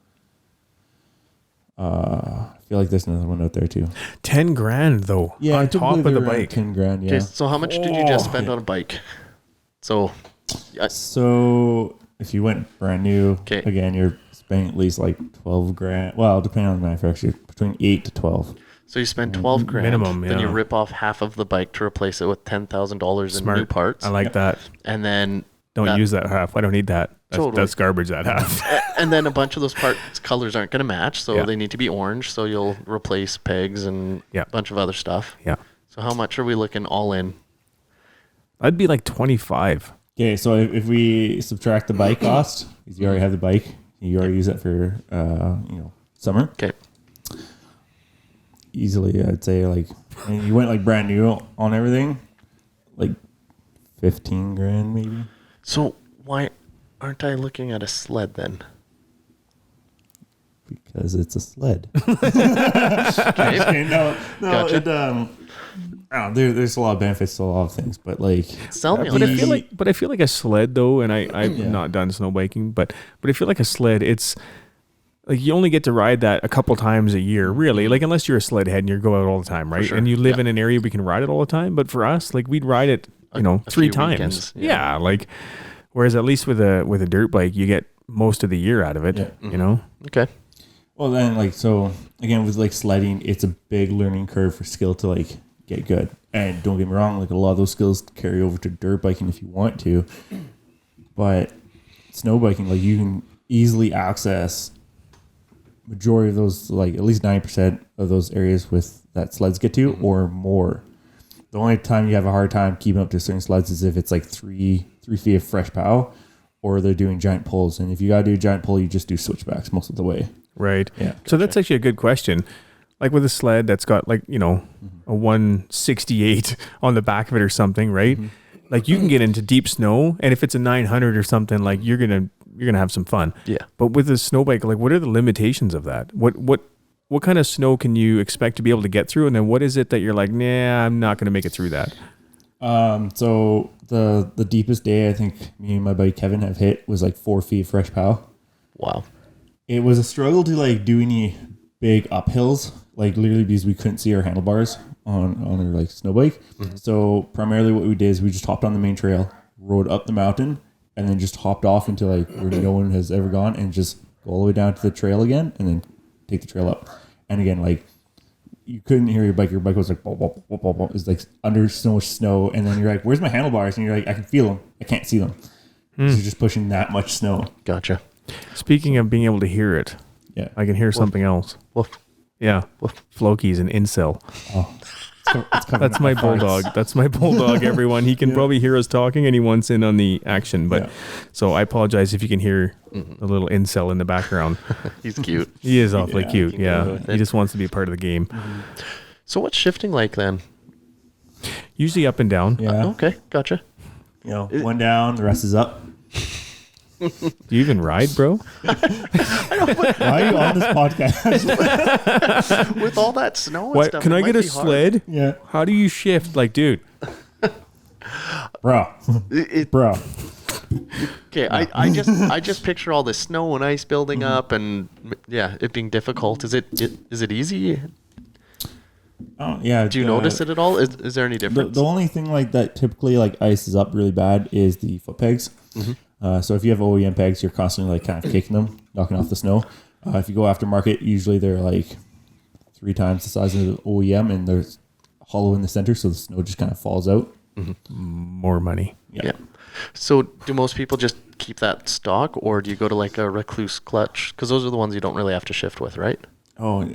I feel like there's another one out there too. $10,000 though. Yeah, on top of the bike. $10,000. Yeah. Okay, so how much did you just spend on a bike? So, So if you went brand new, Okay. again, you're spending at least like $12,000. Well, depending on the manufacturer, between 8 to 12. so you spend 12 grand. Minimum, Then you yeah. rip off half of the bike to replace it with $10,000 in Smart. new parts. I like that. And then Don't use that half. I don't need that. Totally. That's garbage, that half. and then a bunch of those parts colors aren't going to match, so Yeah. they need to be orange. So you'll replace pegs and Yeah. a bunch of other stuff. Yeah. So how much are we looking all in? I'd be like 25. Okay, so if we subtract the bike cost, because you already have the bike, you already use it for summer. Okay. Easily, I'd say like, and you went like brand new on everything, like $15,000 maybe. So why aren't I looking at a sled then? Because it's a sled. Okay. No, Gotcha. there's a lot of benefits to a lot of things, but like, Sell me on But I this. feel like a sled though, and I've Yeah. not done snow biking, but I feel like a sled, it's like you only get to ride that a couple times a year, really. Like unless you're a sled head and you go out all the time, right? sure. And you live Yeah. in an area we can ride it all the time. But for us, like we'd ride it, you know, a 3 few times. weekends, Yeah. yeah. Like whereas at least with a dirt bike, you get most of the year out of it. Yeah. You know. Okay. well, then like, so again, with like sledding, it's a big learning curve for skill to like get good. And don't get me wrong, like a lot of those skills carry over to dirt biking if you want to. But snow biking, like you can easily access majority of those, like at least 90% of those areas with that sleds get to or more. The only time you have a hard time keeping up to certain sleds is if it's like 3 feet of fresh pow or they're doing giant pulls. And if you got to do a giant pull, you just do switchbacks most of the way. Right. Yeah. So that's actually a good question. Like with a sled that's got like, you know, a 168 on the back of it or something, right? Like you can get into deep snow, and if it's a 900 or something, like you're going to have some fun. Yeah. But with a snow bike, like what are the limitations of that? What kind of snow can you expect to be able to get through? And then what is it that you're like, nah, I'm not going to make it through that? So the deepest day I think me and my buddy Kevin have hit was like 4 feet of fresh pow. Wow. It was a struggle to like do any big uphills, like literally because we couldn't see our handlebars on our like snow bike. So primarily what we did is we just hopped on the main trail, rode up the mountain, and then just hopped off into like where no one has ever gone and just go all the way down to the trail again and then take the trail up. And again, like you couldn't hear your bike. Your bike was like, bop, bop, bop, bop, bop. It was like under so much snow. And then you're like, where's my handlebars? And you're like, I can feel them. I can't see them. So you're just pushing that much snow. Gotcha. Speaking of being able to hear it, Yeah. I can hear something else. Woof. Yeah. Woof. Floki's an incel. Oh, it's coming That's my farts. bulldog. That's my bulldog, everyone. He can probably hear us talking and he wants in on the action. But Yeah. so I apologize if you can hear a little incel in the background. He's cute. He is awfully Yeah, cute. can go Yeah. with He it. just wants to be a part of the game. So what's shifting like then? Usually up and down. Yeah. Okay. Gotcha. You know, one down, the rest is up. Do you even ride, bro? Why are you on this podcast? With all that snow and What? stuff. Can it I might get a be hard. sled? Yeah. How do you shift? Like, dude. Bro. Bro. Okay, I just picture all this snow and ice building up, and yeah, it being difficult. Is it easy? Oh, yeah. Do you notice it at all? Is there any difference? The only thing like that typically like ices up really bad is the foot pegs. So if you have OEM pegs, you're constantly like kind of kicking them, knocking off the snow. If you go aftermarket, usually they're like 3 times the size of the OEM and they're hollow in the center, so the snow just kind of falls out. More money. Yeah. So do most people just keep that stock, or do you go to like a recluse clutch? Because those are the ones you don't really have to shift with, right? Oh,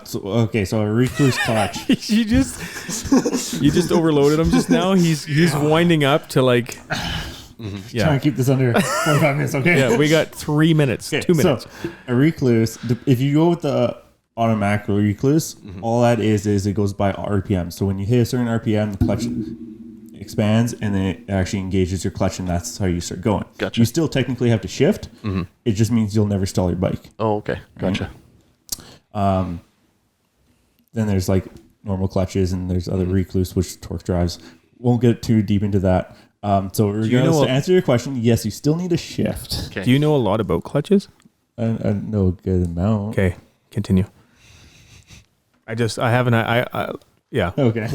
so a recluse clutch. you just overloaded him just now. He's winding up to like Trying yeah. to keep this under 45 minutes, okay? Yeah, we got 3 minutes. Okay, 2 minutes. So a recluse, if you go with the automatic recluse, all that is it goes by RPM. So when you hit a certain RPM, the clutch expands and then it actually engages your clutch, and that's how you start going. Gotcha. You still technically have to shift. It just means you'll never stall your bike. Oh, okay. Gotcha. Then there's like normal clutches and there's other recluse, which torque drives. Won't get too deep into that. So regardless, to answer your question, yes, you still need a shift. Okay. Do you know a lot about clutches? I know a good amount. Okay, continue. I haven't. Yeah. Okay.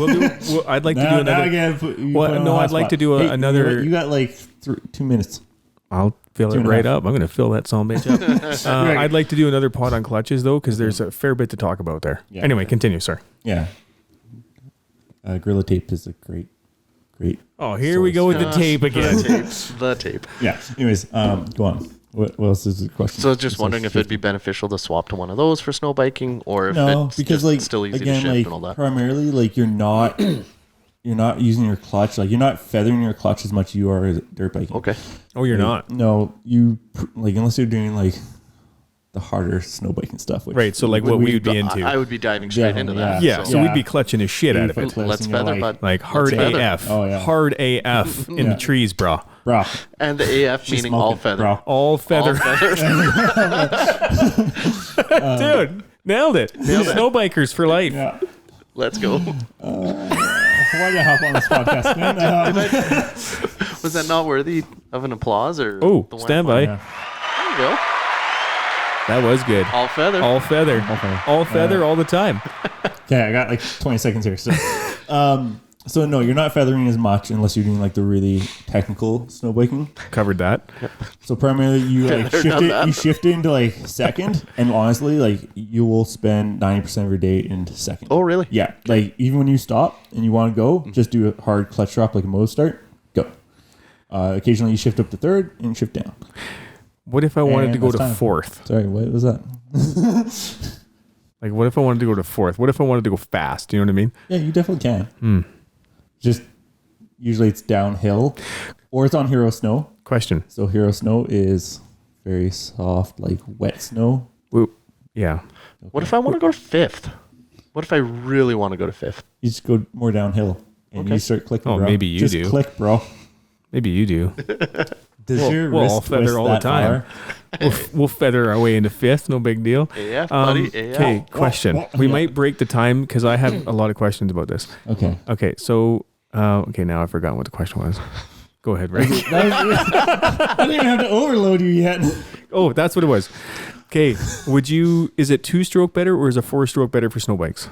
I'd like to do Now another. again, I'd like to do another. You got like 2 minutes. I'll fill it 2.5. right up. I'm going to fill that son of a bitch up. I'd like to do another pod on clutches though, because there's a fair bit to talk about there. Yeah. Anyway, continue, sir. Yeah. Gorilla tape is a great. Oh, here we go with the tape again. The tape. Yeah. Anyways, go on. What else is the question? So I was just wondering if it'd be beneficial to swap to one of those for snow biking, or if no, it's because just like still easy again, to shift like and all that. primarily like you're not using your clutch, like you're not feathering your clutch as much as you are as dirt biking. Okay. Oh, you're not. No, you like unless you're doing like the harder snow biking stuff. Which Right. So like what we would be into. I would be diving straight into that. Yeah. So we'd Yeah. be clutching the shit out of it. Foot clips Let's and you're feather, like, but Like hard let's feather. AF. Oh, yeah. Hard AF in Yeah. the trees, bro. bro. And the AF She's meaning all smoking, feather. bro. All feather. Dude, nailed it. Snow bikers for life. Yeah. Let's go. Why did I hop on this podcast, man? Was that not worthy of an applause or? Oh, the stand by. Yeah. There you go. That was good. All feather. All feather. Okay. All feather all the time. Okay, I got like 20 seconds here. So no, you're not feathering as much unless you're doing like the really technical snowbiking. Covered that. So primarily you like Never done that. shift it into like second, and honestly, like you will spend 90% of your day into second. Oh, really? Yeah, like even when you stop and you want to go, just do a hard clutch drop like a moto start. Go. Occasionally you shift up to third and shift down. What if I wanted And to go that's to time. fourth? Sorry, what was that? Like, what if I wanted to go to fourth? What if I wanted to go fast? You know what I mean? Yeah, you definitely can. Just usually it's downhill or it's on Hero Snow. Question. So Hero Snow is very soft, like wet snow. Whoop. Yeah. What if I want to go to fifth? What if I really want to go to fifth? You just go more downhill and Okay. you start clicking. Oh, bro. maybe you just do. click, bro. Maybe you do. Does your we'll wrist all feather twist all the that time. far? We'll feather our way into fifth. No big deal. AF, buddy. AF. Okay, question. We Yeah. might break the time because I have a lot of questions about this. Okay. Okay, so okay, now I've forgotten what the question was. Go ahead, Rick. I didn't even have to overload you yet. Oh, that's what it was. Okay, is it 2-stroke better or is a 4-stroke better for snow bikes?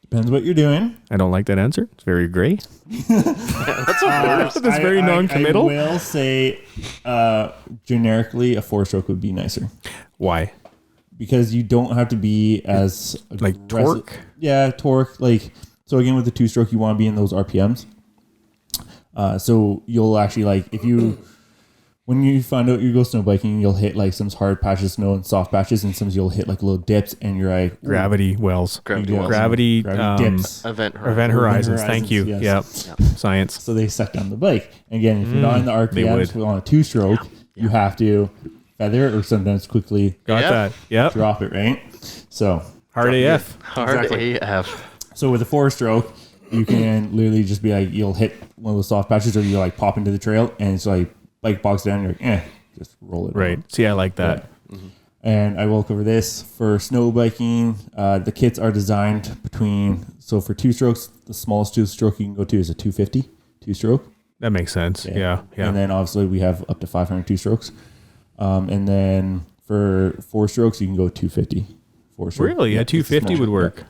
Depends what you're doing. I don't like that answer. It's very gray. That's a worst. That's very non-committal. I will say, generically, a 4-stroke would be nicer Why? because you don't have to be as Like aggressive- torque? Yeah, torque. Like so again with the 2-stroke, you want to be in those RPMs. So you'll actually like when you find out you go snowbiking, you'll hit like some hard patches of snow and soft patches, and some you'll hit like little dips, and you're like ooh, Gravity wells. Gravity Yeah. wells. Gravity dips. Event. Event horizons. Thank you. Yes. Yep. Science. So they suck down the bike. And again, if you're not in the they RPMs would. on a 2-stroke, you have to feather it or sometimes quickly Got Yep. that. Yep. drop it, right? So Hard AF. Hard Exactly. AF. so with a 4-stroke, you can literally just be like, you'll hit one of those soft patches or you like pop into the trail and it's like bike bogs down, you're like, just roll it. Right. See, I like that. And I will cover this for snow biking. The kits are designed so for 2-strokes, the smallest 2-stroke you can go to is a 250 2-stroke. That makes sense. Yeah. Yeah. And then obviously we have up to 500 2-strokes. And then for 4-strokes, you can go 250. 4-stroke. Really? Yeah, A it's 250 small. would work.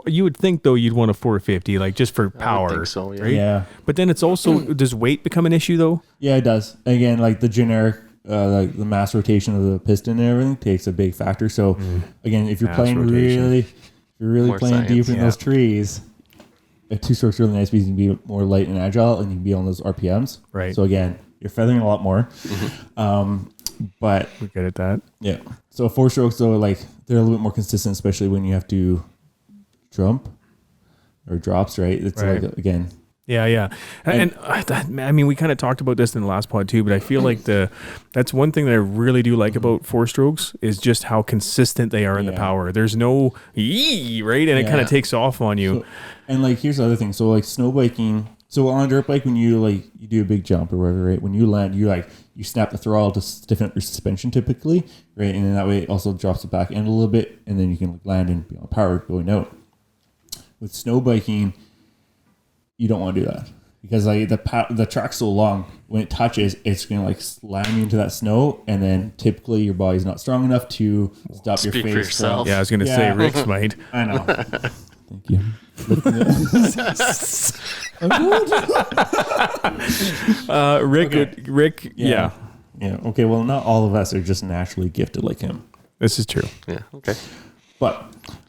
You would think though you'd want a 450, like just for power. think so, yeah. Right? Yeah. But then it's also, does weight become an issue though? Yeah, it does. Again, like the generic, like the mass rotation of the piston and everything takes a big factor. So again, if you're Mass playing rotation. More playing science. deep in Yeah. those trees, a 2-stroke's really nice because you can be more light and agile and you can be on those RPMs. Right. So again, you're feathering a lot more. But We're good at that. yeah. So 4-strokes though, like they're a little bit more consistent, especially when you have to jump or drops, right? It's Right. like again. Yeah, yeah. And I mean, we kind of talked about this in the last pod too, but I feel like that's one thing that I really do like about 4-strokes is just how consistent they are in the Yeah. power. There's no yee, right? And it kind Yeah. of takes off on you. So, and like here's the other thing. So like snow biking. So on a dirt bike, when you do a big jump or whatever, right? When you land, you snap the throttle to stiffen up your suspension typically, right? And then that way it also drops the back end a little bit, and then you can land and be on power going out. With snow biking, you don't want to do that because like the track's so long. When it touches, it's gonna like slam you into that snow, and then typically your body's not strong enough to stop your Speak for face. yourself. Yeah, I was going to say Yeah. Rick's might. I know. Thank you. Rick, yeah. Yeah. Okay. Well, not all of us are just naturally gifted like him. This is true. Yeah. Okay. But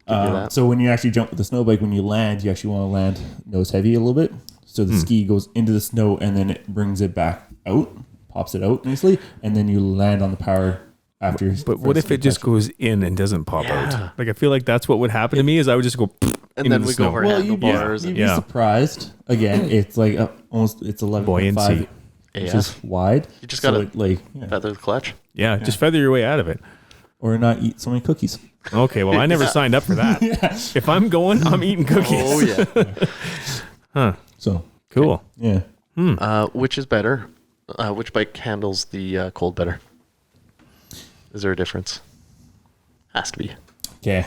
you that. so when you actually jump with the snow bike, when you land, you actually want to land nose heavy a little bit. So the ski goes into the snow and then it brings it back out, pops it out nicely, and then you land on the power after. But what if it just goes in and doesn't pop Yeah. out? Like I feel like that's what would happen to me is I would just go And into then the we snow. go over Well, handlebars. you'd and be Yeah. surprised. Again, it's like almost it's 11.5 Buoyancy. inches wide. You just So gotta it, like yeah. feather the clutch. Yeah, just feather your way out of it. or not eat so many cookies. Okay, well I never signed up for that. If I'm going, I'm eating cookies. Oh yeah. Huh. So Cool. yeah. Which is better? Which bike handles the cold better? Is there a difference? Has to be. Okay.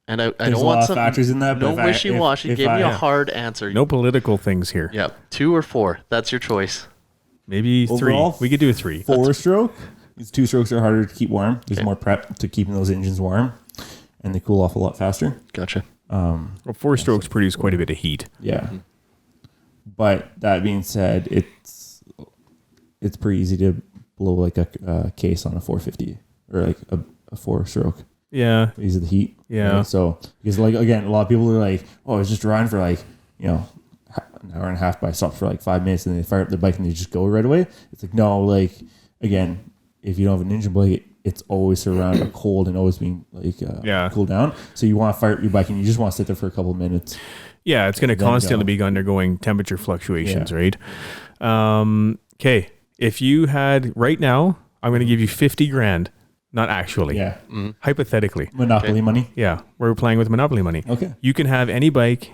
And I There's don't a want lot some of factors in that. no But wishy-washy. Give me a yeah. hard answer. No political things here. Yeah, 2 or 4. That's your choice. Maybe 3. Overall, We could do a 3. 4-stroke. These 2 strokes are harder to keep warm. There's more prep to keeping those engines warm, and they cool off a lot faster. Gotcha. Well, 4 strokes produce quite a bit of heat. Yeah. But that being said, it's pretty easy to blow like a case on a 450 or like a 4-stroke. Yeah. Because of the heat. Yeah. Right? So because like again, a lot of people are like, oh, it's just riding for like, you know, an hour and a half, but I stopped for like 5 minutes and they fire up their bike and they just go right away. It's like, no, like again, if you don't have an engine blade, it's always around a cold and always being like cooled down. So you want to fire up your bike and you just want to sit there for a couple of minutes. Yeah, it's going to constantly be undergoing temperature fluctuations, right? Okay, if you had right now, I'm going to give you 50 grand. Not actually. Yeah. Hypothetically. Monopoly money. Yeah, we're playing with Monopoly money. Okay. You can have any bike.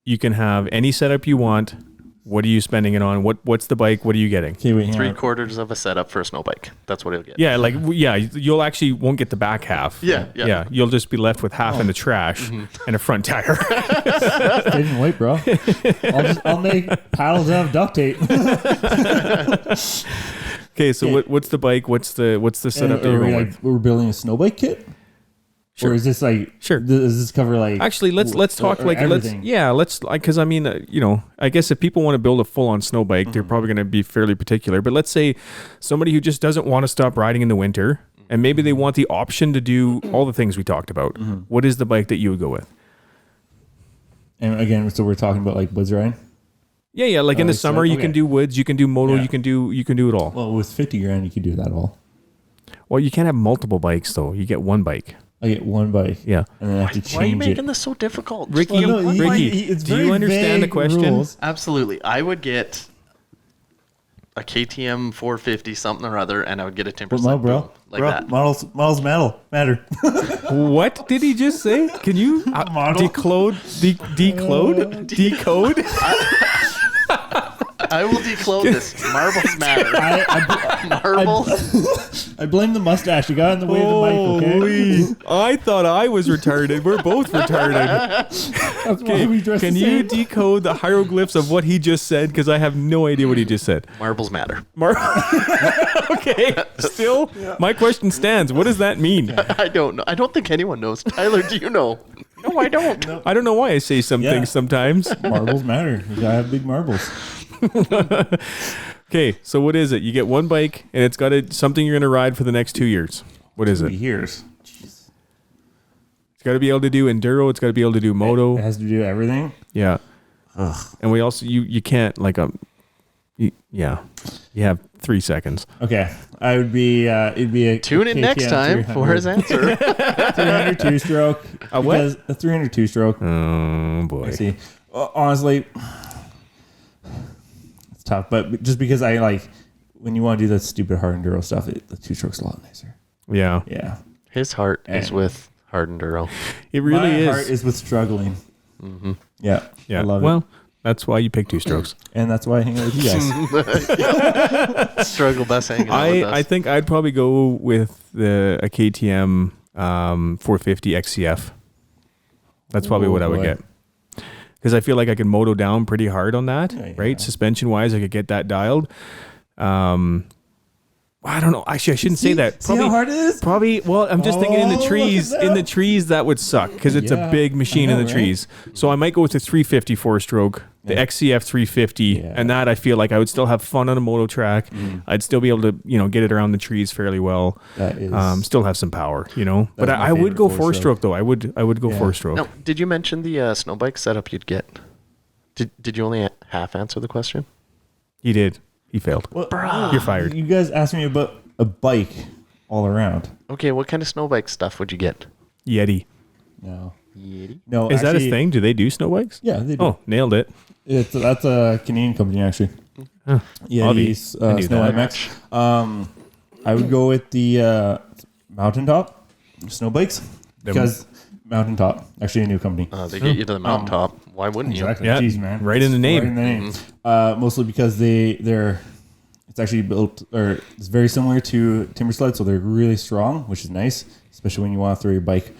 You can have any setup you want. What are you spending it on? What's the bike? What are you getting? Okay, wait, hang on. 3/4 of a setup for a snow bike. That's what it'll get. Yeah, you'll actually won't get the back half. Yeah. You'll just be left with half in the trash and a front tire. Didn't wait, bro. I'll make paddles out of duct tape. Okay, so what's the bike? What's the setup that you're going with? We're building a snow bike kit. Sure. Or is this like sure? Does this cover like actually? Let's talk like everything? let's because I mean I guess if people want to build a full on snow bike, they're probably going to be fairly particular. But let's say somebody who just doesn't want to stop riding in the winter, and maybe they want the option to do all the things we talked about. What is the bike that you would go with? And again, so we're talking about like woods riding. Yeah, like in the summer you okay. can do woods, you can do moto, you can do it all. Well, with 50 grand, you can do that all. Well, you can't have multiple bikes though. You get one bike. I get one bike. Yeah. And then I have to change Why are you making it. this so difficult? Ricky, Just let me- it's do very you understand the vague question? rules. Absolutely. I would get a KTM 450 something or other, and I would get a timber What slip model, bro? boom, like Bro, that. Models matter. What did he just say? Can you Model. decode? I will declone this. Marbles matter. Marbles. I blame the mustache. You got in the way of the mic, okay? Holy! I thought I was retarded. We're both retarded. That's why we dress Can the you same. decode the hieroglyphs of what he just said? Because I have no idea what he just said. Marbles matter. Okay. Still, my question stands. What does that mean? I don't know. I don't think anyone knows. Tyler, do you know? No, I don't. I don't know why I say some things sometimes. Marbles matter. You gotta have big marbles. Okay, so what is it? You get one bike, and it's got something you're going to ride for the next 2 years. What is it? Years. It's got to be able to do enduro. It's got to be able to do moto. It has to do everything. Yeah. And we also you can't like you have 3 seconds. Okay, I would be. It'd be a Tune in next time for his answer. 302 stroke. A what? Because a 302 stroke. Oh boy. I see. Honestly, it's tough, but just because I like when you want to do that stupid hard enduro stuff, the 2-stroke's a lot nicer. Yeah. Yeah, His heart is with hard enduro. It really my is. heart is with struggling. Yeah, Yeah. I love well, it, that's why you pick 2 strokes. and that's why I hang out with you guys. Struggle bus hanging out with us. I think I'd probably go with a KTM 450 XCF. That's probably what I would boy. get. Because I feel like I can moto down pretty hard on that, Yeah. right? Suspension wise, I could get that dialed. I don't know. Actually, I shouldn't say that. See how hard it is? Probably. Well, I'm just thinking in the Oh, trees. look at In the that. trees, that would suck because it's a Yeah, big machine I know, in the right? trees. So I might go with the 350 4-stroke, the Yeah. XCF 350, Yeah. and that I feel like I would still have fun on a moto track. I'd still be able to, get it around the trees fairly well. That is. Still have some power, But That's my I would favorite go 4-stroke. 4-stroke though. I would go Yeah. 4-stroke. Now, did you mention the snow bike setup you'd get? Did you only half answer the question? He did. He failed. Well, You're fired. You guys asked me about a bike all around. Okay, what kind of snow bike stuff would you get? Yeti. No, Is that a actually- thing? Do they do snow bikes? Yeah, they do. Oh, nailed it. That's a Canadian company actually. Yeah, Obvi. these I knew Snow that. MX. I would go with the mountaintop snow bikes because Mountaintop. Actually, a new company. They get you to the mountaintop. Why wouldn't Exactly. Yeah, Jeez, man. right in the name. Right in the name. Mostly because they're it's actually built, or it's very similar to timber sled, so they're really strong, which is nice, especially when you want to throw your bike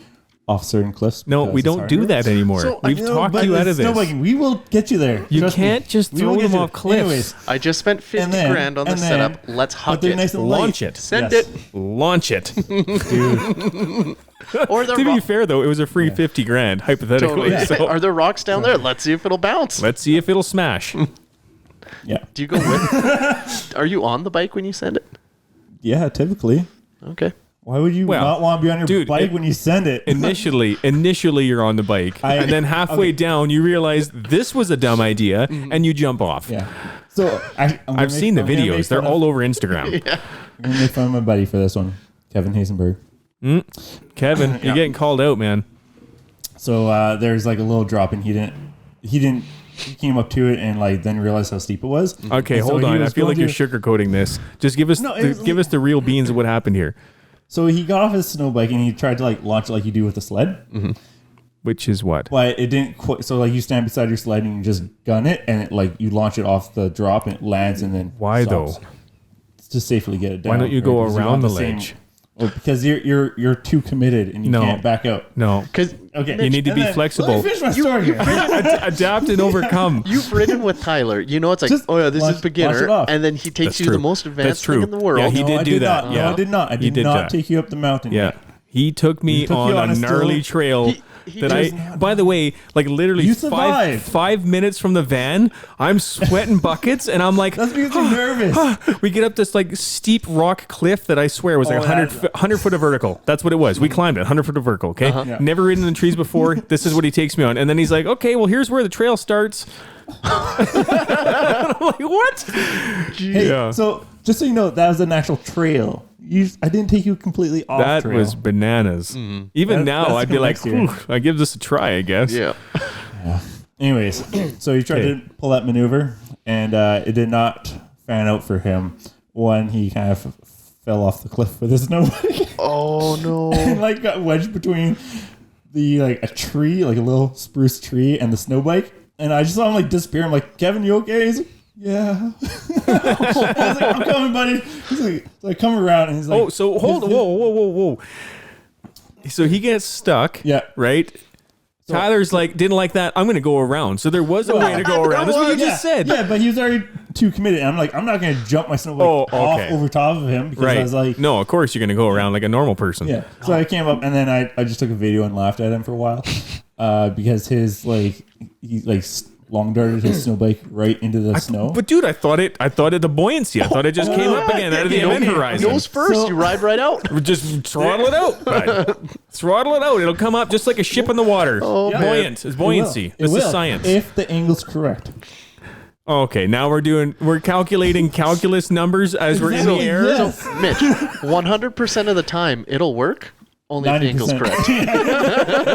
off certain cliffs. No, we don't do that anymore. So, We've talked you out of this. Snowbiking, we will get you there. You Trust can't me. just We will throw get them you off there. cliffs. Anyways, I just spent 50 grand on the setup. Let's but hug they're it. nice and Launch light. it. Send Yes. it. Launch it. Dude. Or To be fair, though, it was a free 50 grand, hypothetically. Totally. So Are there rocks down there? Let's see if it'll bounce. let's see if it'll smash. Yeah. Do you go with? Are you on the bike when you send it? Yeah, typically. Okay. Why would you Well, not want to be on your dude, bike when you send it? Initially, you're on the bike, and then halfway down, you realize this was a dumb idea, and you jump off. Yeah. So I've seen the videos; they're all over Instagram. I'm gonna make fun of my buddy for this one, Kevin Hasenberg. Kevin, you're getting called out, man. So there's like a little drop, and he came up to it and like then realized how steep it was. Okay, And so hold he on. I was feel like going you're sugarcoating this. Just give us give us the real beans of what happened here, So he got off his snow bike and he tried to like launch it like you do with a sled, which is what? but it didn't quite. So like you stand beside your sled and you just gun it, and it like you launch it off the drop and it lands, and then Why stops. though? To safely get it down. Why don't you go Because around want the same- ledge? Well, because you're too committed and you No. can't back out. No, Because Okay, You need to and be then- flexible. Let me finish my story here. adapt and overcome. you've ridden with Tyler. You know it's like, Just oh yeah, this launch is it beginner. off. And then he takes That's you true. the most That's advanced true. thing in the world. Yeah, he No, did I do that. Not. Yeah. No, I did not. I He did did not that. take you up the mountain. Yeah. yet. He took me He took on you on a a gnarly still- trail he that just- by the way, like literally You five, survived. 5 minutes from the van, I'm sweating buckets and I'm like, That's because you're nervous. we get up this like steep rock cliff that I swear was like Oh, 100 foot of vertical. That's what it was. We climbed it, 100 foot of vertical. Okay. Yeah. Never ridden in the trees before. This is what he takes me on. And then he's like, okay, well, here's where the trail starts. I'm like, what? Hey, Yeah. so just so you know, that was an actual trail. I didn't take you completely off That trail. was bananas. Even That- now, that's I'd be coming like, next year. "Whew, I give this a try, I guess. Yeah. Anyways, so he tried Okay. to pull that maneuver, and it did not fan out for him. One, he kind of fell off the cliff with his snowbike Oh no. and like got wedged between a tree, like a little spruce tree, and the snowbike. And I just saw him like disappear. I'm like, Kevin, you okay? He's like, yeah. I was like, I'm coming, buddy. He's like, so I come around, and he's like, Oh, so hold on. Whoa. So he gets stuck. Yeah. Right? Tyler's like, didn't like that. I'm going to go around. So there was a way to go around. That's what you just said. Yeah, but he was already too committed. And I'm like, I'm not going to jump my snowbike off over top of him because Right. I was like, no, of course you're going to go around like a normal person. yeah. So I came up and then I just took a video and laughed at him for a while because his long darted his snowbike right into the snow. But dude, I thought it the buoyancy. I thought it just came up again out of the event horizon. Nose first, So- you ride right out. Just throttle it out. Bud. Throttle it out. It'll come up just like a ship in the water. Oh, man. Buoyant. It's buoyancy. It This will, is science. if the angle's correct. Okay, now we're calculating calculus numbers as we're in the Exactly, air. yes. Mitch, 100% of the time it'll work. Only if the angle's 90%. correct.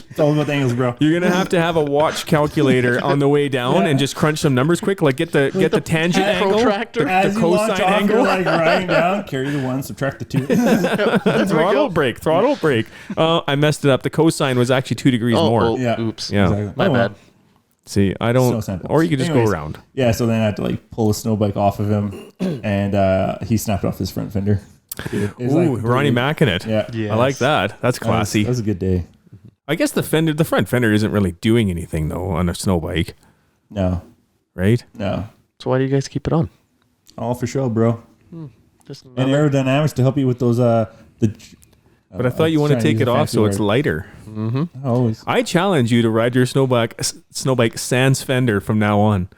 It's all about the angles, bro. You're gonna have to have a watch calculator on the way down and just crunch some numbers quick. Like get the tangent the angle, protractor. the As you launch cosine off, angle. you're like riding down, carry the one, subtract the two. Throttle brake. I messed it up. The cosine was actually 2 degrees more. Oh, Yeah. oops. Yeah. Exactly. My Oh, well. bad. See, I Snow don't. samples. Or you could just Anyways, go around. Yeah, so then I had to like pull the snow bike off of him, and he snapped off his front fender. It was, Ooh, like, Ronnie Mack in it. Yeah, Yes. I like that. That's classy. That was a good day. I guess the front fender isn't really doing anything though on a snow bike, No, right? no, So why do you guys keep it on? all for show, bro. Just And aerodynamics to help you with those But I thought you want to take it off so it's lighter. always. I challenge you to ride your snowbike sans fender from now on.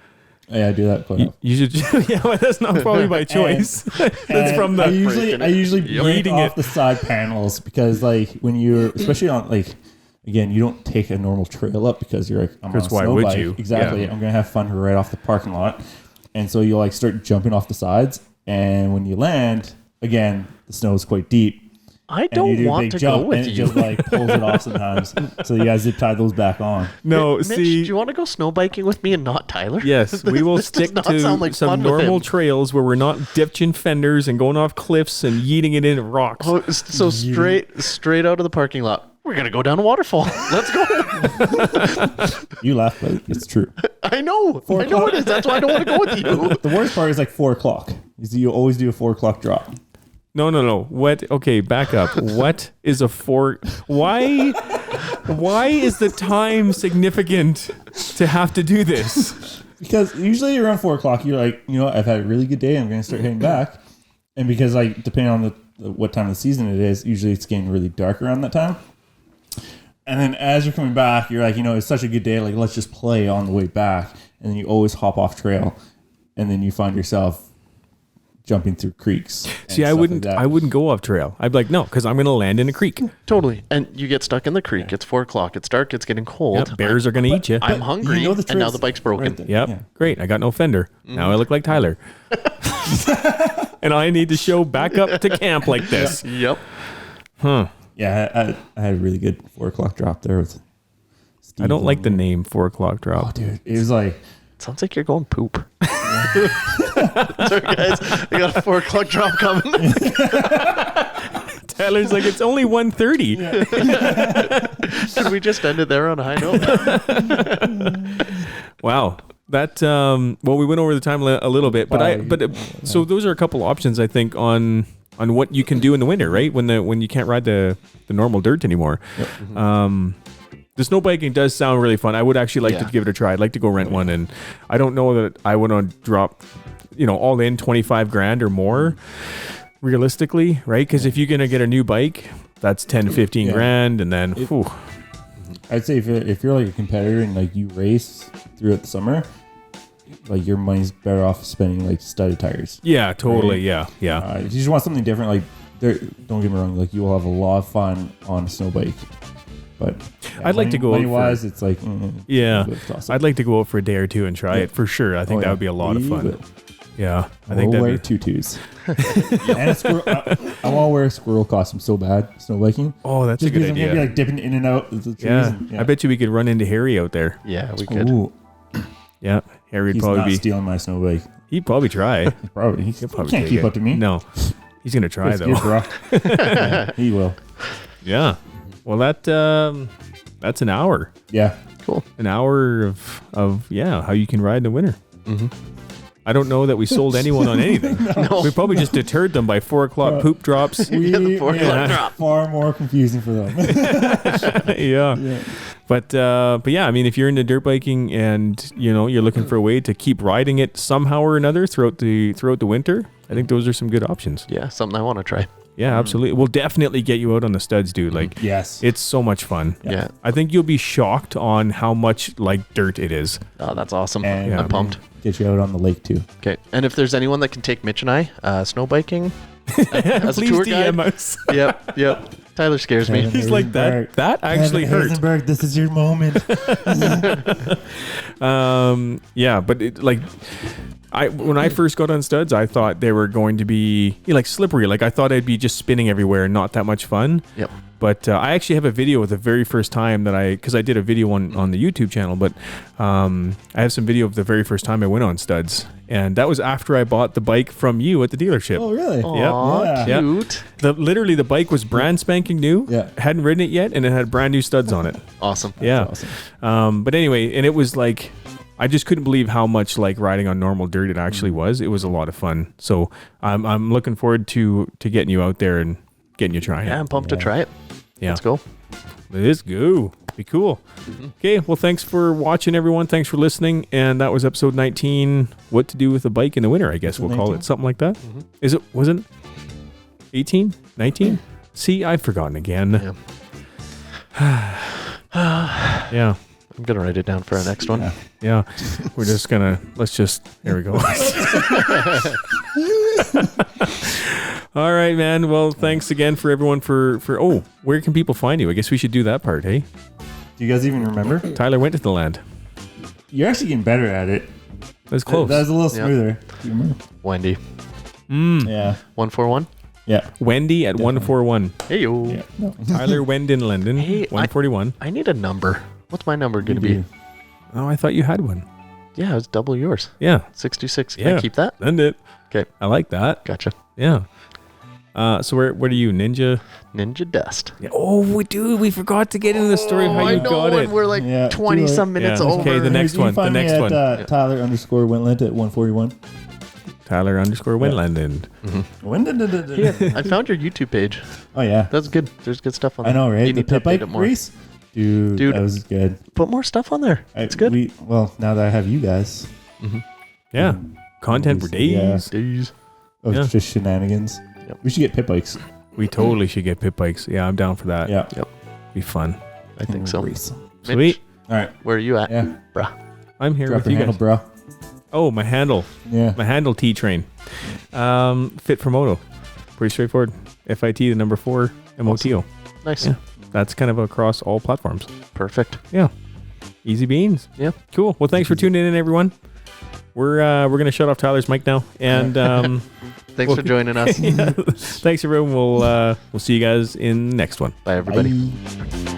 Yeah, I do that quite often. You should. Yeah, but that's not probably by choice. It's And from the. I usually break Yeeting off it. the side panels because like when you're especially on like again you don't take a normal trail up because you're like I'm on a 'Cause why snow would bike. you? Exactly. Yeah. I'm gonna have fun right off the parking lot, and so you'll like start jumping off the sides, and when you land again the snow is quite deep. I And you don't do a want big to jump, go with and it you. just like pulls it off sometimes. So you guys zip tie those back on. No, Mitch, do see. you want to go snowbiking with me and not Tyler? Yes, we will This does stick not to sound like some fun with normal him. trails where we're not ditching fenders and going off cliffs and yeeting it into rocks. Oh, so straight out of the parking lot. we're going to go down a waterfall. Let's go. You laugh, but it's true. I know. I know it is. That's why I don't want to go with you. The worst part is like 4 o'clock. You always do a 4 o'clock drop. No. What? Okay, back up. What is a 4? Why is the time significant to have to do this? Because usually around 4 o'clock, you're like, you know what, I've had a really good day. I'm going to start heading back. And because like, depending on what time of the season it is, usually it's getting really dark around that time. And then as you're coming back, you're like, you know, it's such a good day. Like, let's just play on the way back. And then you always hop off trail. And then you find yourself jumping through creeks. See, I wouldn't go off trail. I'd be like, no, because I'm going to land in a creek. Totally. And you get stuck in the creek. It's 4 o'clock. It's dark. It's getting cold. Yep, bears are going to eat you. I'm hungry. You know the and now trails the bike's broken. right there. Yep. Yeah. Great. I got no fender. Now I look like Tyler. And I need to show back up to camp like this. Yep. Huh. Yeah, I had a really good 4 o'clock drop there with Steve. I don't like the name 4 o'clock drop. Oh, dude. It was like... Sounds like you're going poop. Sorry, guys. I got a 4 o'clock drop coming. Tyler's like, it's only 1:30. Should we just end it there on a high note? Wow. That well, we went over the time a little bit, so those are a couple options I think on what you can do in the winter, right? When you can't ride the normal dirt anymore. Yep. The snow biking does sound really fun. I would actually like to give it a try. I'd like to go rent one, and I don't know that I would want to drop, all in $25,000 or more, realistically, right? Because if you're gonna get a new bike, that's 10 to 15 grand, and then I'd say if you're like a competitor and like you race throughout the summer, like your money's better off spending like studded tires. Yeah, totally. Right? Yeah. If you just want something different, like don't get me wrong, like you will have a lot of fun on a snow bike. But I'd like to go money wise, it's like I'd like to go out for a day or two and try it for sure. I think that would be a lot of fun. Yeah, I think we'll that'd wear tutus. And a squirrel, I want to wear a squirrel costume so bad, snow biking. Oh, that's Just a good because I'm idea. gonna be like dipping in and out of the trees. Yeah. And, I bet you we could run into Harry out there. Yeah, we could. Ooh, Yeah, Harry'd he's probably not be. stealing my snow bike. He'd probably try. Probably. He He'll probably can't take keep it. up to me. No, he's gonna try It's though. good, bro. Yeah, he will. Yeah. Well, that's an hour. Yeah. Cool. An hour of how you can ride in the winter. Mm-hmm. I don't know that we sold anyone on anything. No. We probably just deterred them by 4 o'clock poop drops. We the 4 made o'clock it drop. far more confusing for them. Yeah. But yeah, I mean, if you're into dirt biking and you're looking for a way to keep riding it somehow or another throughout the winter, I think those are some good options. Yeah, something I want to try. Yeah, absolutely. We'll definitely get you out on the studs, dude. Like, Yes. it's so much fun. Yeah. I think you'll be shocked on how much like dirt it is. Oh, that's awesome. And I'm pumped. Get you out on the lake too. Okay. And if there's anyone that can take Mitch and I snow biking as a Please tour DM guide. us. Yep. Tyler scares me. He's like, that actually hurt. Heisenberg, this is your moment. Yeah, but when I first got on studs, I thought they were going to be like slippery. Like I thought I'd be just spinning everywhere and not that much fun. Yep. But I actually have a video of the very first time because I did a video on the YouTube channel, but I have some video of the very first time I went on studs. And that was after I bought the bike from you at the dealership. Oh, really? Aw, Yeah. cute. Literally the bike was brand spanking new. Yeah. Hadn't ridden it yet, and it had brand new studs on it. Awesome. Yeah. Awesome. But anyway, and it was like, I just couldn't believe how much like riding on normal dirt it actually was. It was a lot of fun. So I'm looking forward to getting you out there and getting you trying Yeah, it. I'm pumped to try it. Yeah. Let's go. Let's go. Be cool. Okay, well, thanks for watching, everyone. Thanks for listening. And that was episode 19, What to Do with a Bike in the Winter, I guess we'll call 19? it. Something like that. Wasn't 18? 19? See, I've forgotten again. Yeah. I'm going to write it down for our next one. Yeah. We're just gonna, there we go. All right, man. Well, thanks again for everyone for where can people find you? I guess we should do that part, hey? Do you guys even remember? Tyler went to the land. You're actually getting better at it. That's close. That was a little smoother. Do you remember? Wendy. Yeah. 141. Yeah. Wendy at 141. Hey, yo. Yeah. No. Tyler Wendon Linden, Hey, 141. I need a number. What's my number going to be? Oh, I thought you had one. Yeah, it's double yours. Yeah. 626. Can Yeah. I keep that? Send it. Okay. I like that. Gotcha. Yeah. So what are you, Ninja? Ninja Dust. Oh, dude, we forgot to get into the story of how you got it. We're like Yeah, 20 some minutes Yeah, over. okay, the next You can one. The find me next at, one. Tyler_Wentland at 141. Tyler_Winland. Wentland. I found your YouTube page. Oh yeah, That's good. There's good stuff on I there. know, right? You The need to pit update bike it more. race, dude, that was good. Put more stuff on there. It's good. Well, now that I have you guys, Yeah. Content for days. Yeah. Days. it's just shenanigans. Yep. We should get pit bikes. We totally should get pit bikes. Yeah, I'm down for that. Yeah, Be fun. I think so. Race. Mitch, Sweet. All right. where are you at? Yeah. Bruh. I'm here Drop with your you handle, guys. bro. Oh, my handle. Yeah. My handle T-Train. Fit for Moto. Pretty straightforward. FIT, the number 4, MOTO. Nice. Yeah. That's kind of across all platforms. Perfect. Yeah. Easy beans. Yeah. Cool. Well, thanks for tuning in, everyone. We're gonna shut off Tyler's mic now. And Thanks for joining us. thanks everyone. We'll see you guys in the next one. Bye, everybody. Bye.